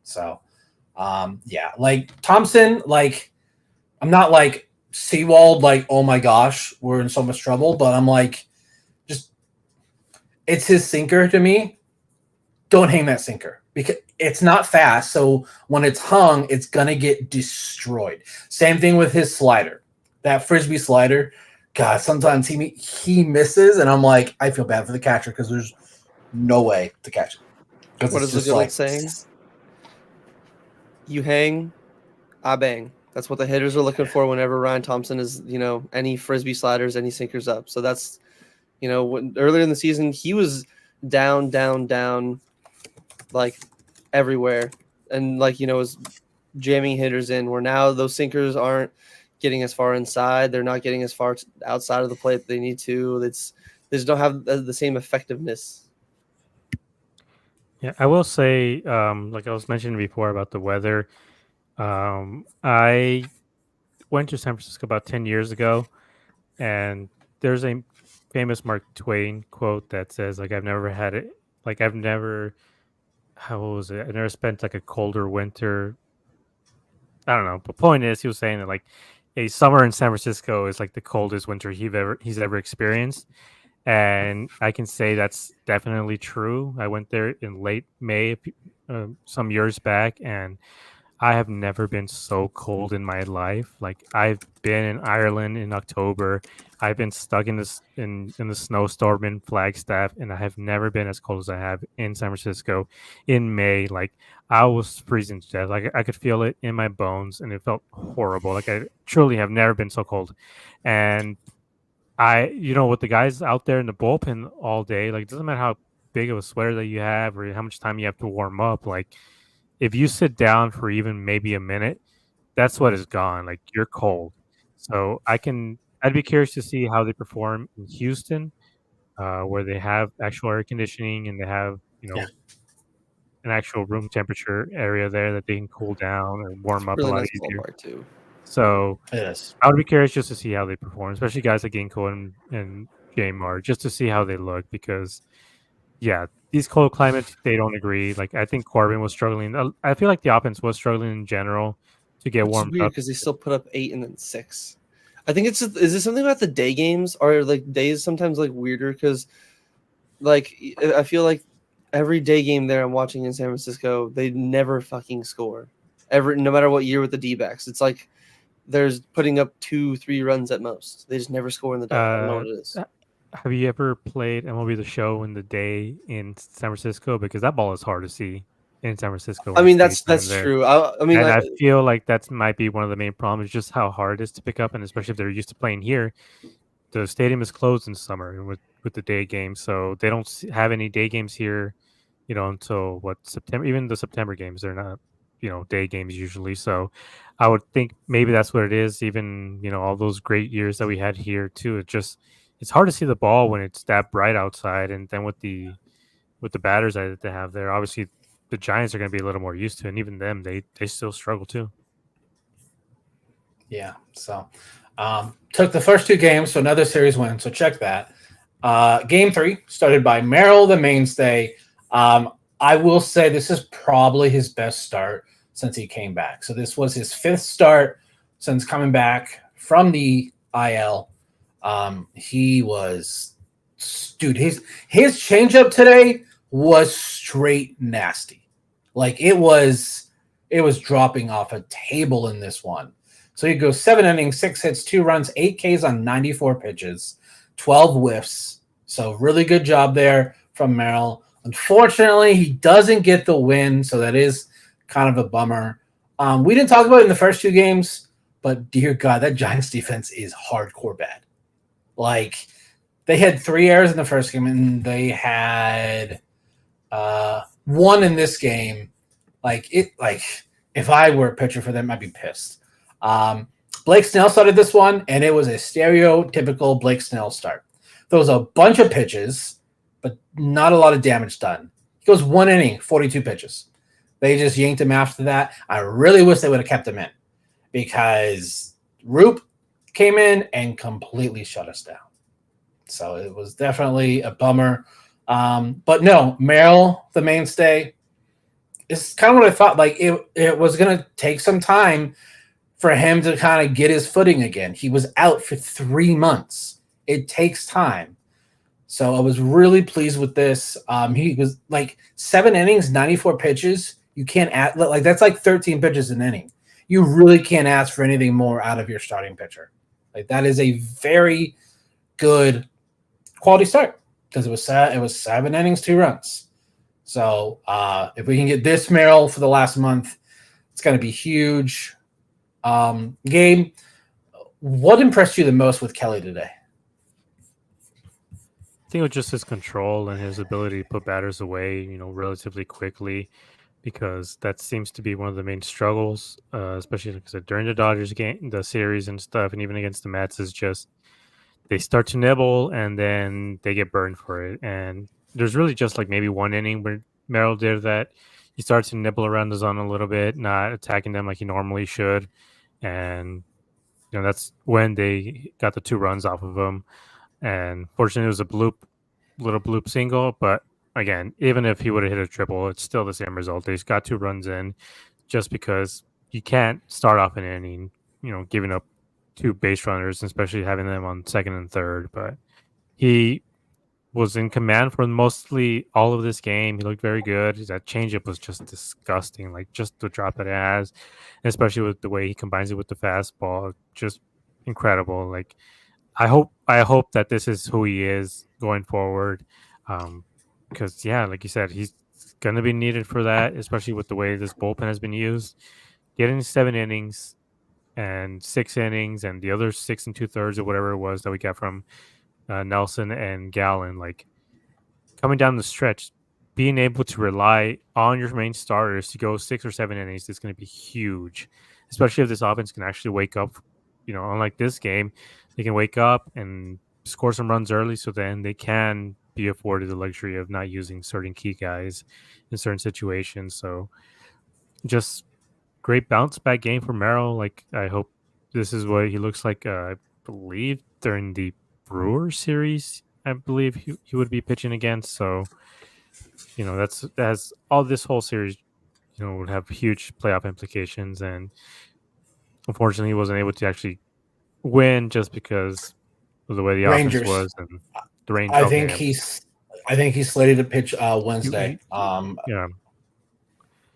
So, yeah, like Thompson, like I'm not like Seawald, like, oh my gosh, we're in so much trouble, but I'm like, just it's his sinker to me. Don't hang that sinker because it's not fast. So when it's hung, it's gonna get destroyed. Same thing with his slider, that frisbee slider. God, sometimes he misses, and I'm like, I feel bad for the catcher because there's no way to catch it. What is the good old saying? You hang, I bang. That's what the hitters are looking for whenever Ryan Thompson is, any frisbee sliders, any sinkers up. So that's, when earlier in the season he was down, like everywhere, and like was jamming hitters in. Where now those sinkers aren't getting as far inside. They're not getting as far outside of the plate that they need to. They just don't have the same effectiveness. Yeah, I will say, like I was mentioning before about the weather, I went to San Francisco about 10 years ago, and there's a famous Mark Twain quote that says, like, I've never, how was it? I've never spent like a colder winter. I don't know. But point is, he was saying that like a summer in San Francisco is like the coldest winter he's ever experienced. And I can say that's definitely true. I went there in late May some years back, and I have never been so cold in my life. Like I've been in Ireland in October. I've been stuck in the snowstorm in Flagstaff, and I have never been as cold as I have in San Francisco in May. Like I was freezing to death. Like I could feel it in my bones, and it felt horrible. Like I truly have never been so cold. And with the guys out there in the bullpen all day, like it doesn't matter how big of a sweater that you have or how much time you have to warm up. Like if you sit down for even maybe a minute, that sweat is gone. Like you're cold. So I'd be curious to see how they perform in Houston, where they have actual air conditioning and they have, an actual room temperature area there that they can cool down and warm up really a lot nice easier. ballpark too. So yes. I would be curious just to see how they perform, especially guys like Ginkgo and J-Mar, just to see how they look because, yeah, these cold climates, they don't agree. Like, I think Corbin was struggling. I feel like the offense was struggling in general to get Which is warmed weird up. because they still put up 8 and then 6. I think is it something about the day games? Or like days sometimes like weirder because like I feel like every day game there I'm watching in San Francisco, they never fucking score. No matter what year with the D-backs. It's like there's putting up 2-3 runs at most. They just never score in the day. I don't know what it is. Have you ever played MLB The Show in the day in San Francisco? Because that ball is hard to see in San Francisco. I When mean it's daytime that's there. true. I mean And like I feel like that might be one of the main problems, just how hard it is to pick up, and especially if they're used to playing here. The stadium is closed in summer with the day games, so they don't have any day games here, until September. Even the September games, they're not, day games usually. So I would think maybe that's what it is. Even all those great years that we had here too. It's hard to see the ball when it's that bright outside, and then with the batters that they have there, obviously the Giants are going to be a little more used to it, and even them, they still struggle too. Yeah. So took the first 2 games, so another series win. So check that. Game 3 started by Merrill, the mainstay. I will say this is probably his best start since he came back. So this was his 5th start since coming back from the IL. He was, dude, his changeup today was straight nasty. Like it was dropping off a table in this one. So he goes 7 innings, 6 hits, 2 runs, 8 Ks on 94 pitches, 12 whiffs. So really good job there from Merrill. Unfortunately, he doesn't get the win, so that is kind of a bummer. We didn't talk about it in the first 2 games, but dear God, that Giants defense is hardcore bad. Like they had 3 errors in the first game, and they had 1 in this game. Like if I were a pitcher for them, I'd be pissed. Blake Snell started this one, and it was a stereotypical Blake Snell start. There was a bunch of pitches, but not a lot of damage done. He goes 1 inning, 42 pitches. They just yanked him after that. I really wish they would have kept him in because Roop came in and completely shut us down. So it was definitely a bummer. But no, Merrill, the mainstay, is kind of what I thought. Like it was going to take some time for him to kind of get his footing again. He was out for 3 months. It takes time. So I was really pleased with this. He was like 7 innings, 94 pitches. You can't add, like that's like 13 pitches an inning. You really can't ask for anything more out of your starting pitcher. Like that is a very good quality start because it was 7 innings, 2 runs. So if we can get this Merrill for the last month, it's going to be huge. Gabe, what impressed you the most with Kelly today? I think it was just his control and his ability to put batters away, relatively quickly, because that seems to be one of the main struggles, especially like I said, during the Dodgers game, the series and stuff, and even against the Mets, is just they start to nibble and then they get burned for it. And there's really just like maybe 1 inning where Merrill did that. He starts to nibble around the zone a little bit, not attacking them like he normally should. And that's when they got the 2 runs off of him. And fortunately, it was a little bloop single. But again, even if he would have hit a triple, it's still the same result. They just got 2 runs in, just because you can't start off an inning, giving up 2 base runners, especially having them on second and third. But he was in command for mostly all of this game. He looked very good. That changeup was just disgusting, like just the drop that it has, especially with the way he combines it with the fastball, just incredible. Like I hope that this is who he is going forward, because like you said, he's gonna be needed for that, especially with the way this bullpen has been used. Getting 7 innings and 6 innings and the other 6 2/3 or whatever it was that we got from Nelson and Gallen, like coming down the stretch, being able to rely on your main starters to go 6 or 7 innings is going to be huge, especially if this offense can actually wake up. Unlike this game, they can wake up and score some runs early, so then they can be afforded the luxury of not using certain key guys in certain situations. So just great bounce back game for Merrill. Like I hope this is what he looks like. I believe during the Brewers series, I believe he would be pitching against. So that's all this whole series would have huge playoff implications. And Unfortunately, he wasn't able to actually win just because of the way the offense Rangers. was and the rain. I Okay, think he's slated to pitch Wednesday. yeah.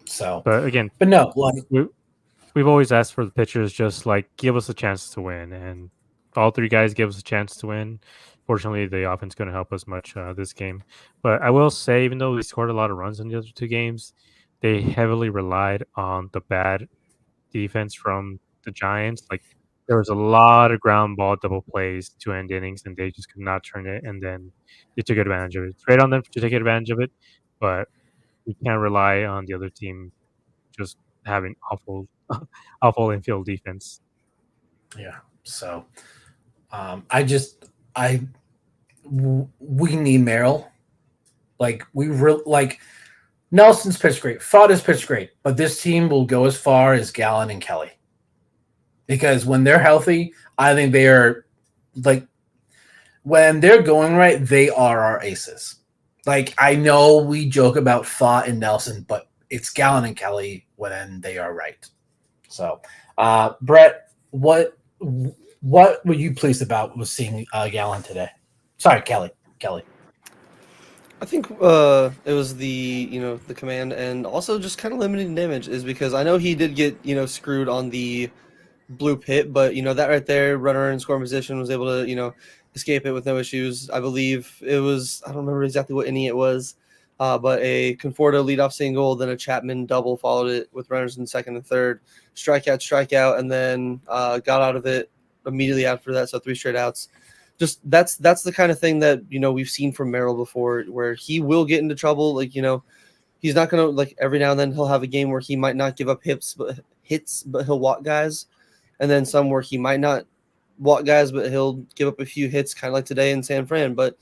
So, But again, but no, like we've always asked for the pitchers just like give us a chance to win, and all three guys give us a chance to win. Fortunately, the offense going to help us much this game. But I will say, even though we scored a lot of runs in the other two games, they heavily relied on the bad defense from the Giants. Like there was a lot of ground ball double plays to end innings, and they just could not turn it. And then they took advantage of it. It's great on them to take advantage of it, but we can't rely on the other team just having awful, awful infield defense. yeah. So, I we need Merrill. Like like Nelson's pitched great, Fodder's pitched great, but this team will go as far as Gallen and Kelly because when they're healthy, I think they are like when they're going right, they are our aces. Like I know we joke about Fott and Nelson, but it's Gallen and Kelly when they are right. So, Brett, what were you pleased about with seeing Gallen today? Sorry, Kelly. I think it was the command and also just kind of limiting damage is because I know he did get screwed on the blue pit, but that right there, runner in scoring position was able to escape it with no issues. I believe it was, I don't remember exactly what inning it was, but a Conforto leadoff single, then a Chapman double followed it with runners in second and third, strikeout, and then got out of it immediately after that. So 3 straight outs. Just that's the kind of thing that we've seen from Merrill before, where he will get into trouble. Like he's not gonna like every now and then he'll have a game where he might not give up hits, but he'll walk guys, and then some where he might not walk guys, but he'll give up a few hits, kind of like today in San Fran. But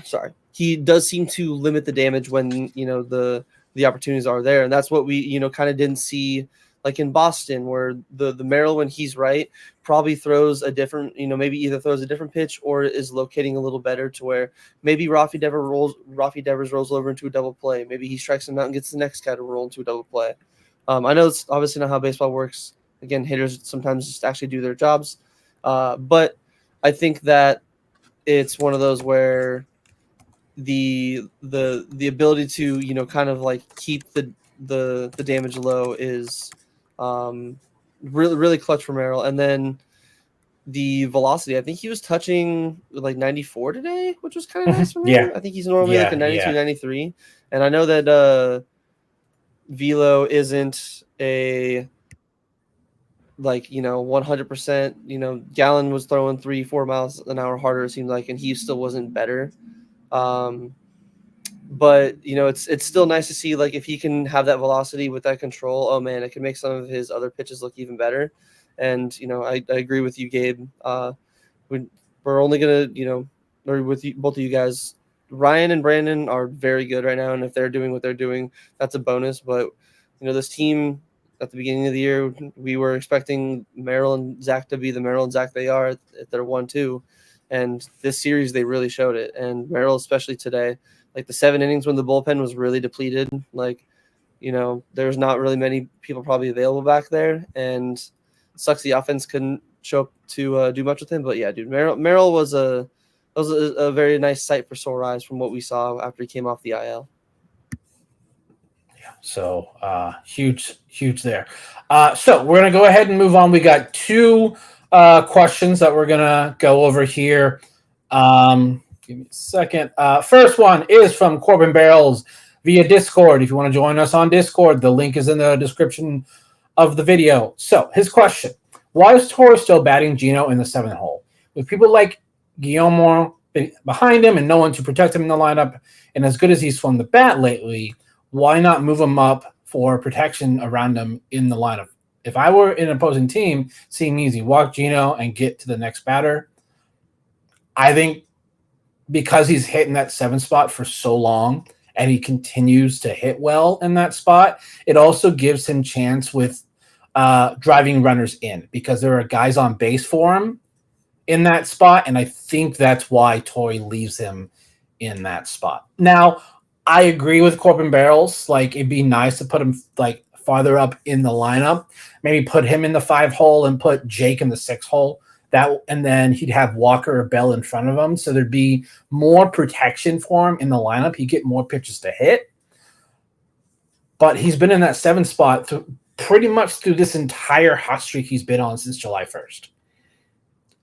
sorry, he does seem to limit the damage when the opportunities are there, and that's what we kind of didn't see. Like in Boston, where the Merrill, when he's right, probably throws a different, maybe either throws a different pitch or is locating a little better to where maybe Rafi Devers rolls over into a double play. Maybe he strikes him out and gets the next guy to roll into a double play. I know it's obviously not how baseball works. Again, hitters sometimes just actually do their jobs. But I think that it's one of those where the ability to, kind of like keep the damage low is really, really clutch for Merrill. And then the velocity, I think he was touching like 94 today, which was kind of nice for me. Yeah. I think he's normally like a 92, 93. And I know that Velo isn't a 100%. Gallen was throwing 3-4 miles an hour harder, it seemed like, and he still wasn't better. But it's still nice to see, like, if he can have that velocity with that control, oh man, it can make some of his other pitches look even better. And I agree with you, Gabe. We're only gonna or with you, both of you guys, Ryan and Brandon are very good right now, and if they're doing what they're doing, that's a bonus. But this team at the beginning of the year, we were expecting Merrill and Zach to be the Merrill and Zach they are at their 1-2, and this series they really showed it. And Merrill, especially today, like the 7 innings when the bullpen was really depleted, like there's not really many people probably available back there, and it sucks the offense couldn't show up to do much with him. But yeah, dude, Merrill was a very nice sight for sore eyes from what we saw after he came off the IL. So huge there. So we're gonna go ahead and move on. We got 2 questions that we're gonna go over here. Give me a second. First one is from Corbin Barrels via Discord. If you want to join us on Discord, the link is in the description of the video. So his question: why is Torres still batting Gino in the 7th hole with people like Guillermo behind him and no one to protect him in the lineup? And as good as he's swung the bat lately, why not move him up for protection around him in the lineup? If I were in an opposing team, seeing easy, walk Gino and get to the next batter. I think because he's hitting that 7 spot for so long and he continues to hit well in that spot, it also gives him chance with driving runners in because there are guys on base for him in that spot. And I think that's why Torrey leaves him in that spot. Now, I agree with Corbin Barrels. Like, it'd be nice to put him like farther up in the lineup. Maybe put him in the 5 hole and put Jake in the 6 hole. And then he'd have Walker or Bell in front of him. So there'd be more protection for him in the lineup. He'd get more pitches to hit. But he's been in that 7 spot pretty much through this entire hot streak he's been on since July 1st.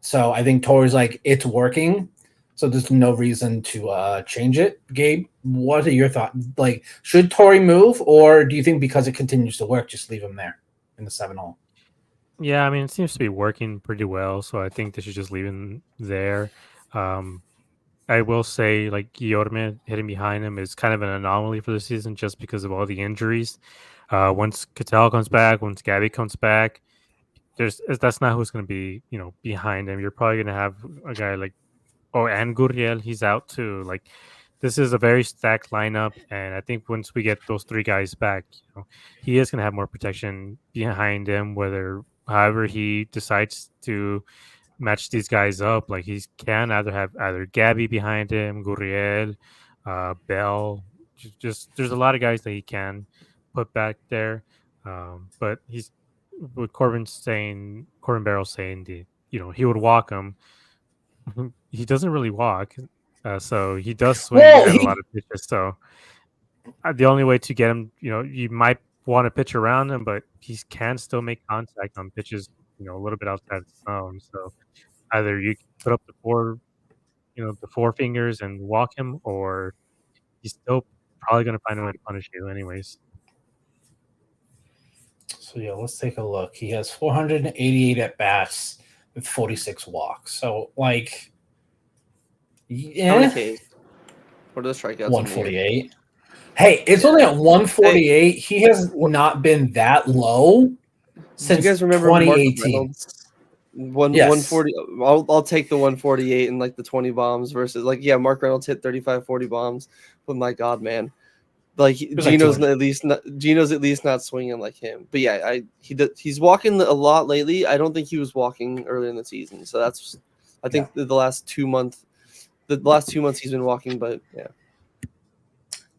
So I think Torey's like, it's working. So there's no reason to change it. Gabe, what are your thoughts? Like, should Torey move, or do you think because it continues to work, just leave him there in the 7 hole? Yeah, I mean, it seems to be working pretty well, so I think they should just leave him there. I will say, like, Guillorme hitting behind him is kind of an anomaly for the season just because of all the injuries. Once Cattell comes back, once Gabby comes back, that's not who's going to be, behind him. You're probably going to have a guy like, and Gurriel, he's out too. Like, this is a very stacked lineup, and I think once we get those 3 guys back, he is going to have more protection behind him, however he decides to match these guys up. Like, he can either Gabby behind him, Gurriel, Bell. Just there's a lot of guys that he can put back there. But he's with Corbin Barrel saying he would walk him. He doesn't really walk, so he does swing at a lot of pitches. So the only way to get him, you might want to pitch around him, but he can still make contact on pitches, a little bit outside the zone. So either you put up the 4 fingers and walk him, or he's still probably going to find a way to punish you anyways. So yeah, let's take a look. He has 488 at bats with 46 walks. So like, How many Ks? What are the strikeouts? 148. Hey, it's only at 148. He has not been that low since you guys remember 2018. 140. I'll take the 148 and like the 20 bombs versus Mark Reynolds hit 35, 40 bombs. But my God, man, like Gino's at least not swinging like him. But yeah, he's walking a lot lately. I don't think he was walking earlier in the season. So I think the last 2 months he's been walking. But yeah,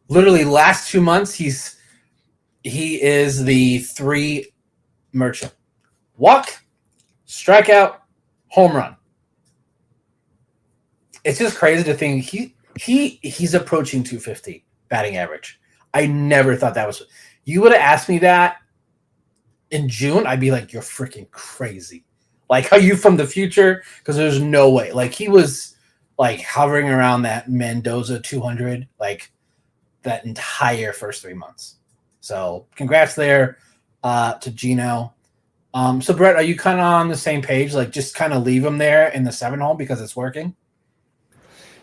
literally last 2 months he is the 3 merchant: walk, strikeout, home run. It's just crazy to think he's approaching 250 batting average. I never thought that was. You would have asked me that in June, I'd be like, you're freaking crazy. Like, are you from the future? Because there's no way. Like, he was like hovering around that Mendoza 200 like that entire first 3 months. So congrats there to Gino. So Brett, are you kind of on the same page? Like, just kind of leave him there in the 7 hole because it's working?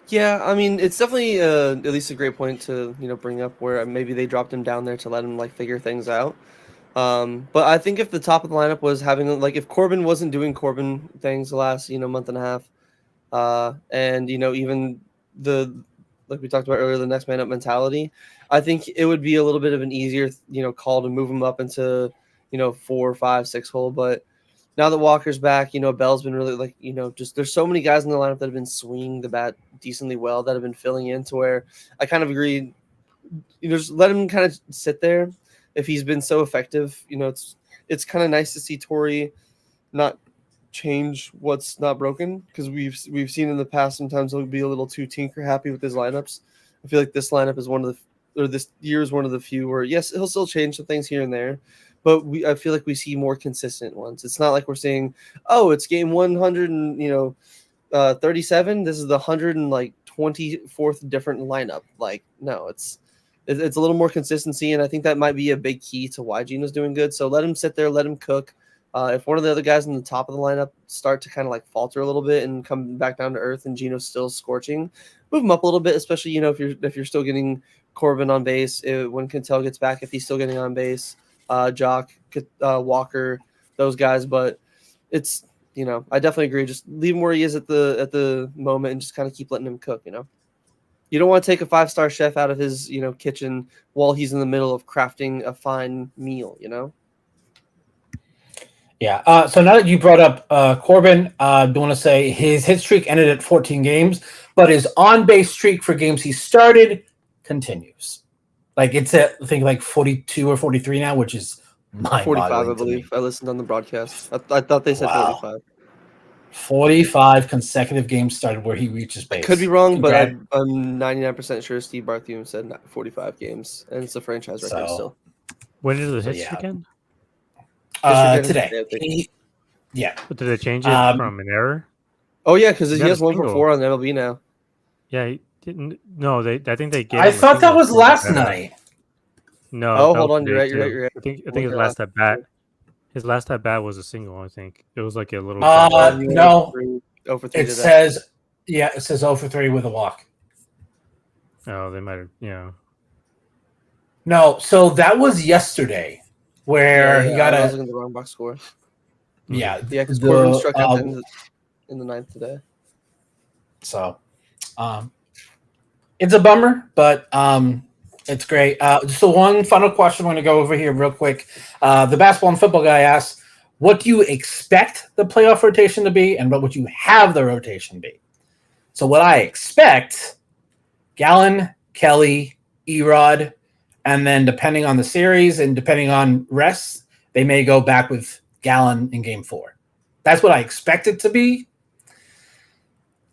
Yeah, I mean, it's definitely at least a great point to bring up where maybe they dropped him down there to let him like figure things out. But I think if the top of the lineup was having if Corbin wasn't doing Corbin things the last month and a half, and even like we talked about earlier, the next man up mentality, I think it would be a little bit of an easier call to move him up into 4, 5, 6 hole. But now that Walker's back, Bell's been really just there's so many guys in the lineup that have been swinging the bat decently well, that have been filling in to where I kind of agree. Just let him kind of sit there. If he's been so effective, it's kind of nice to see Torey not change what's not broken, because we've seen in the past sometimes he'll be a little too tinker happy with his lineups. I feel like this lineup is this year is one of the few where yes, he'll still change some things here and there, but I feel like we see more consistent ones. It's not like we're saying, oh, it's game 137. This is the 124th different lineup. Like, no, it's a little more consistency, and I think that might be a big key to why Gino's doing good. So let him sit there, let him cook. If one of the other guys in the top of the lineup start to kind of falter a little bit and come back down to earth, and Gino's still scorching, move him up a little bit, especially if you're still getting Corbin on base when Quintel gets back, if he's still getting on base. Jock, Walker, those guys, but it's I definitely agree. Just leave him where he is at the moment and just kind of keep letting him cook. You don't want to take a 5-star chef out of his kitchen while he's in the middle of crafting a fine meal. Yeah. So now that you brought up Corbin, I want to say his hit streak ended at 14 games, but his on-base streak for games he started continues. Like, it's at, I think, 42 or 43 now, which is mind-boggling 45, I to me. believe. I listened on the broadcast. I thought they said Wow. 45. 45 consecutive games started where he reaches base. Could be wrong, but Congrats. I'm 99% sure Steve Bartholomew said 45 games, and it's a franchise record still. When did it So, hit yeah. again? Today. Yeah. But did they change it from an error? Oh yeah, because he got a has 1 for single. 4 on MLB now. Yeah, he didn't. No, I think they gave. I him a thought that single was for the last bat. night. No. Oh, that hold was on. You're today, right. too. You're right. I think Look his at last last at bat. His last at bat was a single. I think it was like a little. No. 0 for 3 It today. says 0 for 3 with a walk. Oh, they might have. Yeah. No, so that was yesterday where he got I was a looking at the wrong box score. yeah. Yeah, because Corbin struck out in the 9th today. So, it's a bummer, but it's great. So one final question I'm going to go over here real quick. The basketball and football guy asks, what do you expect the playoff rotation to be, and what would you have the rotation be? So what I expect, Gallen, Kelly, Erod, and then depending on the series and depending on rests, they may go back with Gallen in Game 4. That's what I expect it to be.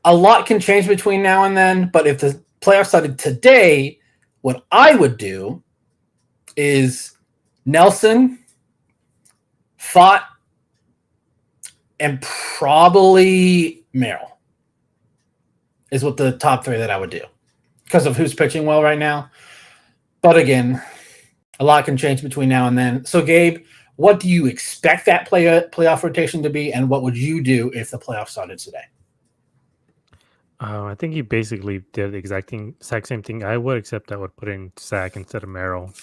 A lot can change between now and then, but if the playoffs started today, what I would do is Nelson, Fott, and probably Merrill is what the top 3 that I would do because of who's pitching well right now. But again, a lot can change between now and then. So, Gabe, what do you expect that playoff rotation to be, and what would you do if the playoffs started today? I think he basically did the exact same thing I would, except I would put in Zach instead of Merrill.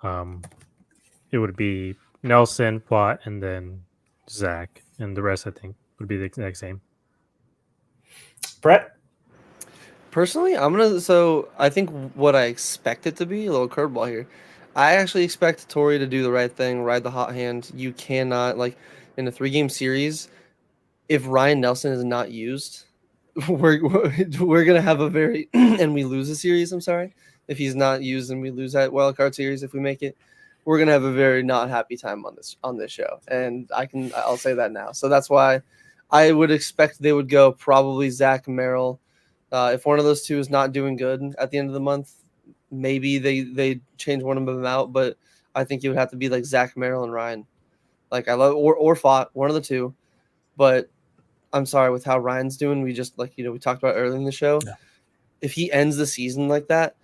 It would be Nelson, Watt, and then Zach, and the rest I think would be the exact same. Brett? Personally, I think what I expect it to be, a little curveball here. I actually expect Torrey to do the right thing, ride the hot hand. You cannot, in a 3-game series, if Ryan Nelson is not used, we're gonna have a very and we lose the series. I'm sorry, if he's not used and we lose that wild card series, if we make it, we're gonna have a very not happy time on this show, and I'll say that now. So that's why I would expect they would go probably Zach Merrill. If one of those two is not doing good at the end of the month, maybe they change one of them out. But I think it would have to be like Zach Merrill and Ryan. Like I love or Fott, one of the two, but. I'm sorry, with how Ryan's doing, we just we talked about earlier in the show. Yeah. If he ends the season like that,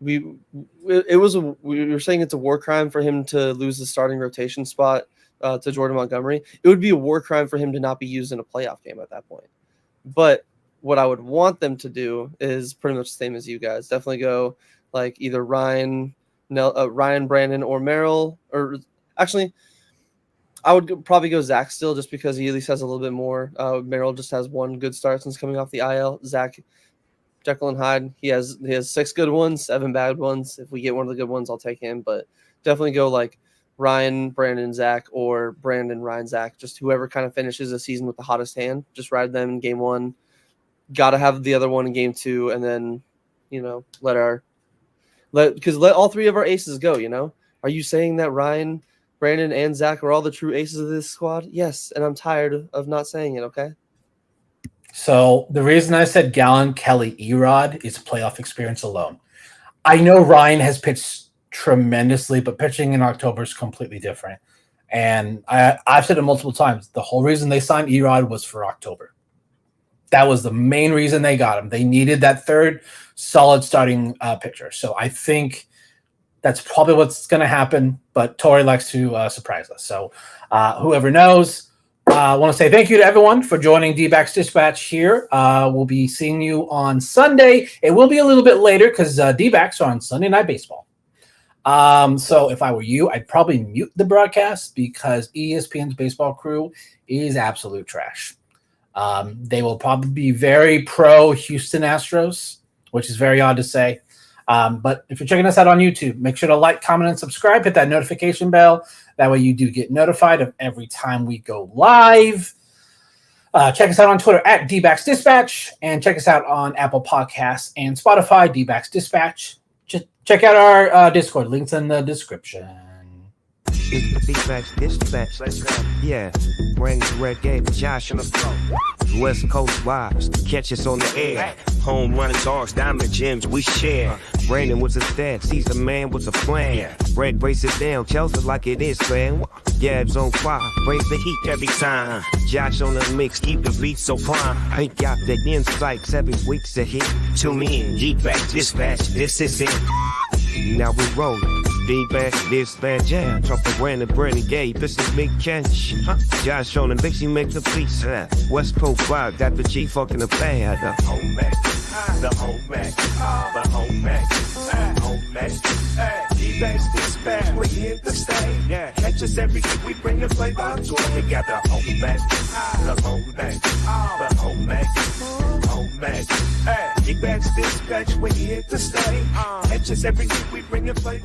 we were saying it's a war crime for him to lose the starting rotation spot to Jordan Montgomery. It would be a war crime for him to not be used in a playoff game at that point. But what I would want them to do is pretty much the same as you guys. Definitely go either Ryan, Brandon, or Merrill, or actually. I would probably go Zach still, just because he at least has a little bit more. Merrill just has 1 good start since coming off the IL. Zach, Jekyll and Hyde, he has 6 good ones, 7 bad ones. If we get one of the good ones, I'll take him. But definitely go Ryan, Brandon, Zach, or Brandon, Ryan, Zach. Just whoever kind of finishes the season with the hottest hand. Just ride them in Game 1. Got to have the other one in Game 2, and then let all 3 of our aces go. Are you saying that Ryan, Brandon, and Zach are all the true aces of this squad? Yes, and I'm tired of not saying it, okay? So the reason I said Gallen, Kelly, Erod is playoff experience alone. I know Ryan has pitched tremendously, but pitching in October is completely different. And I've said it multiple times. The whole reason they signed Erod was for October. That was the main reason they got him. They needed that 3rd solid starting pitcher. So I think that's probably what's going to happen, but Torrey likes to surprise us. So whoever knows, I want to say thank you to everyone for joining D-Backs Dispatch here. We'll be seeing you on Sunday. It will be a little bit later because D-Backs are on Sunday Night Baseball. So if I were you, I'd probably mute the broadcast because ESPN's baseball crew is absolute trash. They will probably be very pro Houston Astros, which is very odd to say. But if you're checking us out on YouTube, make sure to like, comment, and subscribe. Hit that notification bell. That way you do get notified of every time we go live. Check us out on Twitter at D-Backs Dispatch, and check us out on Apple Podcasts and Spotify, D-Backs Dispatch. Check out our Discord. Links in the description. It's the D-backs dispatch. Let's go. Yeah, bring the red game, Josh on the floor. West Coast vibes, catch us on the air. Home running dogs, diamond gems, we share. Brandon was a stat, Caesar man was a plan. Red brace it down, tells it like it is, man. Gabs on fire, raise the heat every time. Josh on the mix, keep the beat so prime. Ain't got the insight, 7 weeks ahead. Tune in, D-backs dispatch, this is it. Now we rollin'. D-backs, dispatch, yeah. Trumpet Brandon, Brandon Gay, this is Big Catch. Josh on the mix, he make the beats. West Coast vibe, got the G fucking the band. The home Mac, the home Mac, the home Mac, home Mac. D-backs dispatch, we here to stay. Yeah, catch us every week, we bring the flavor to it. We got the home Mac, the home Mac, the home Mac, home Mac. D-backs dispatch, we here to stay. Catch us every week, we bring the flavor.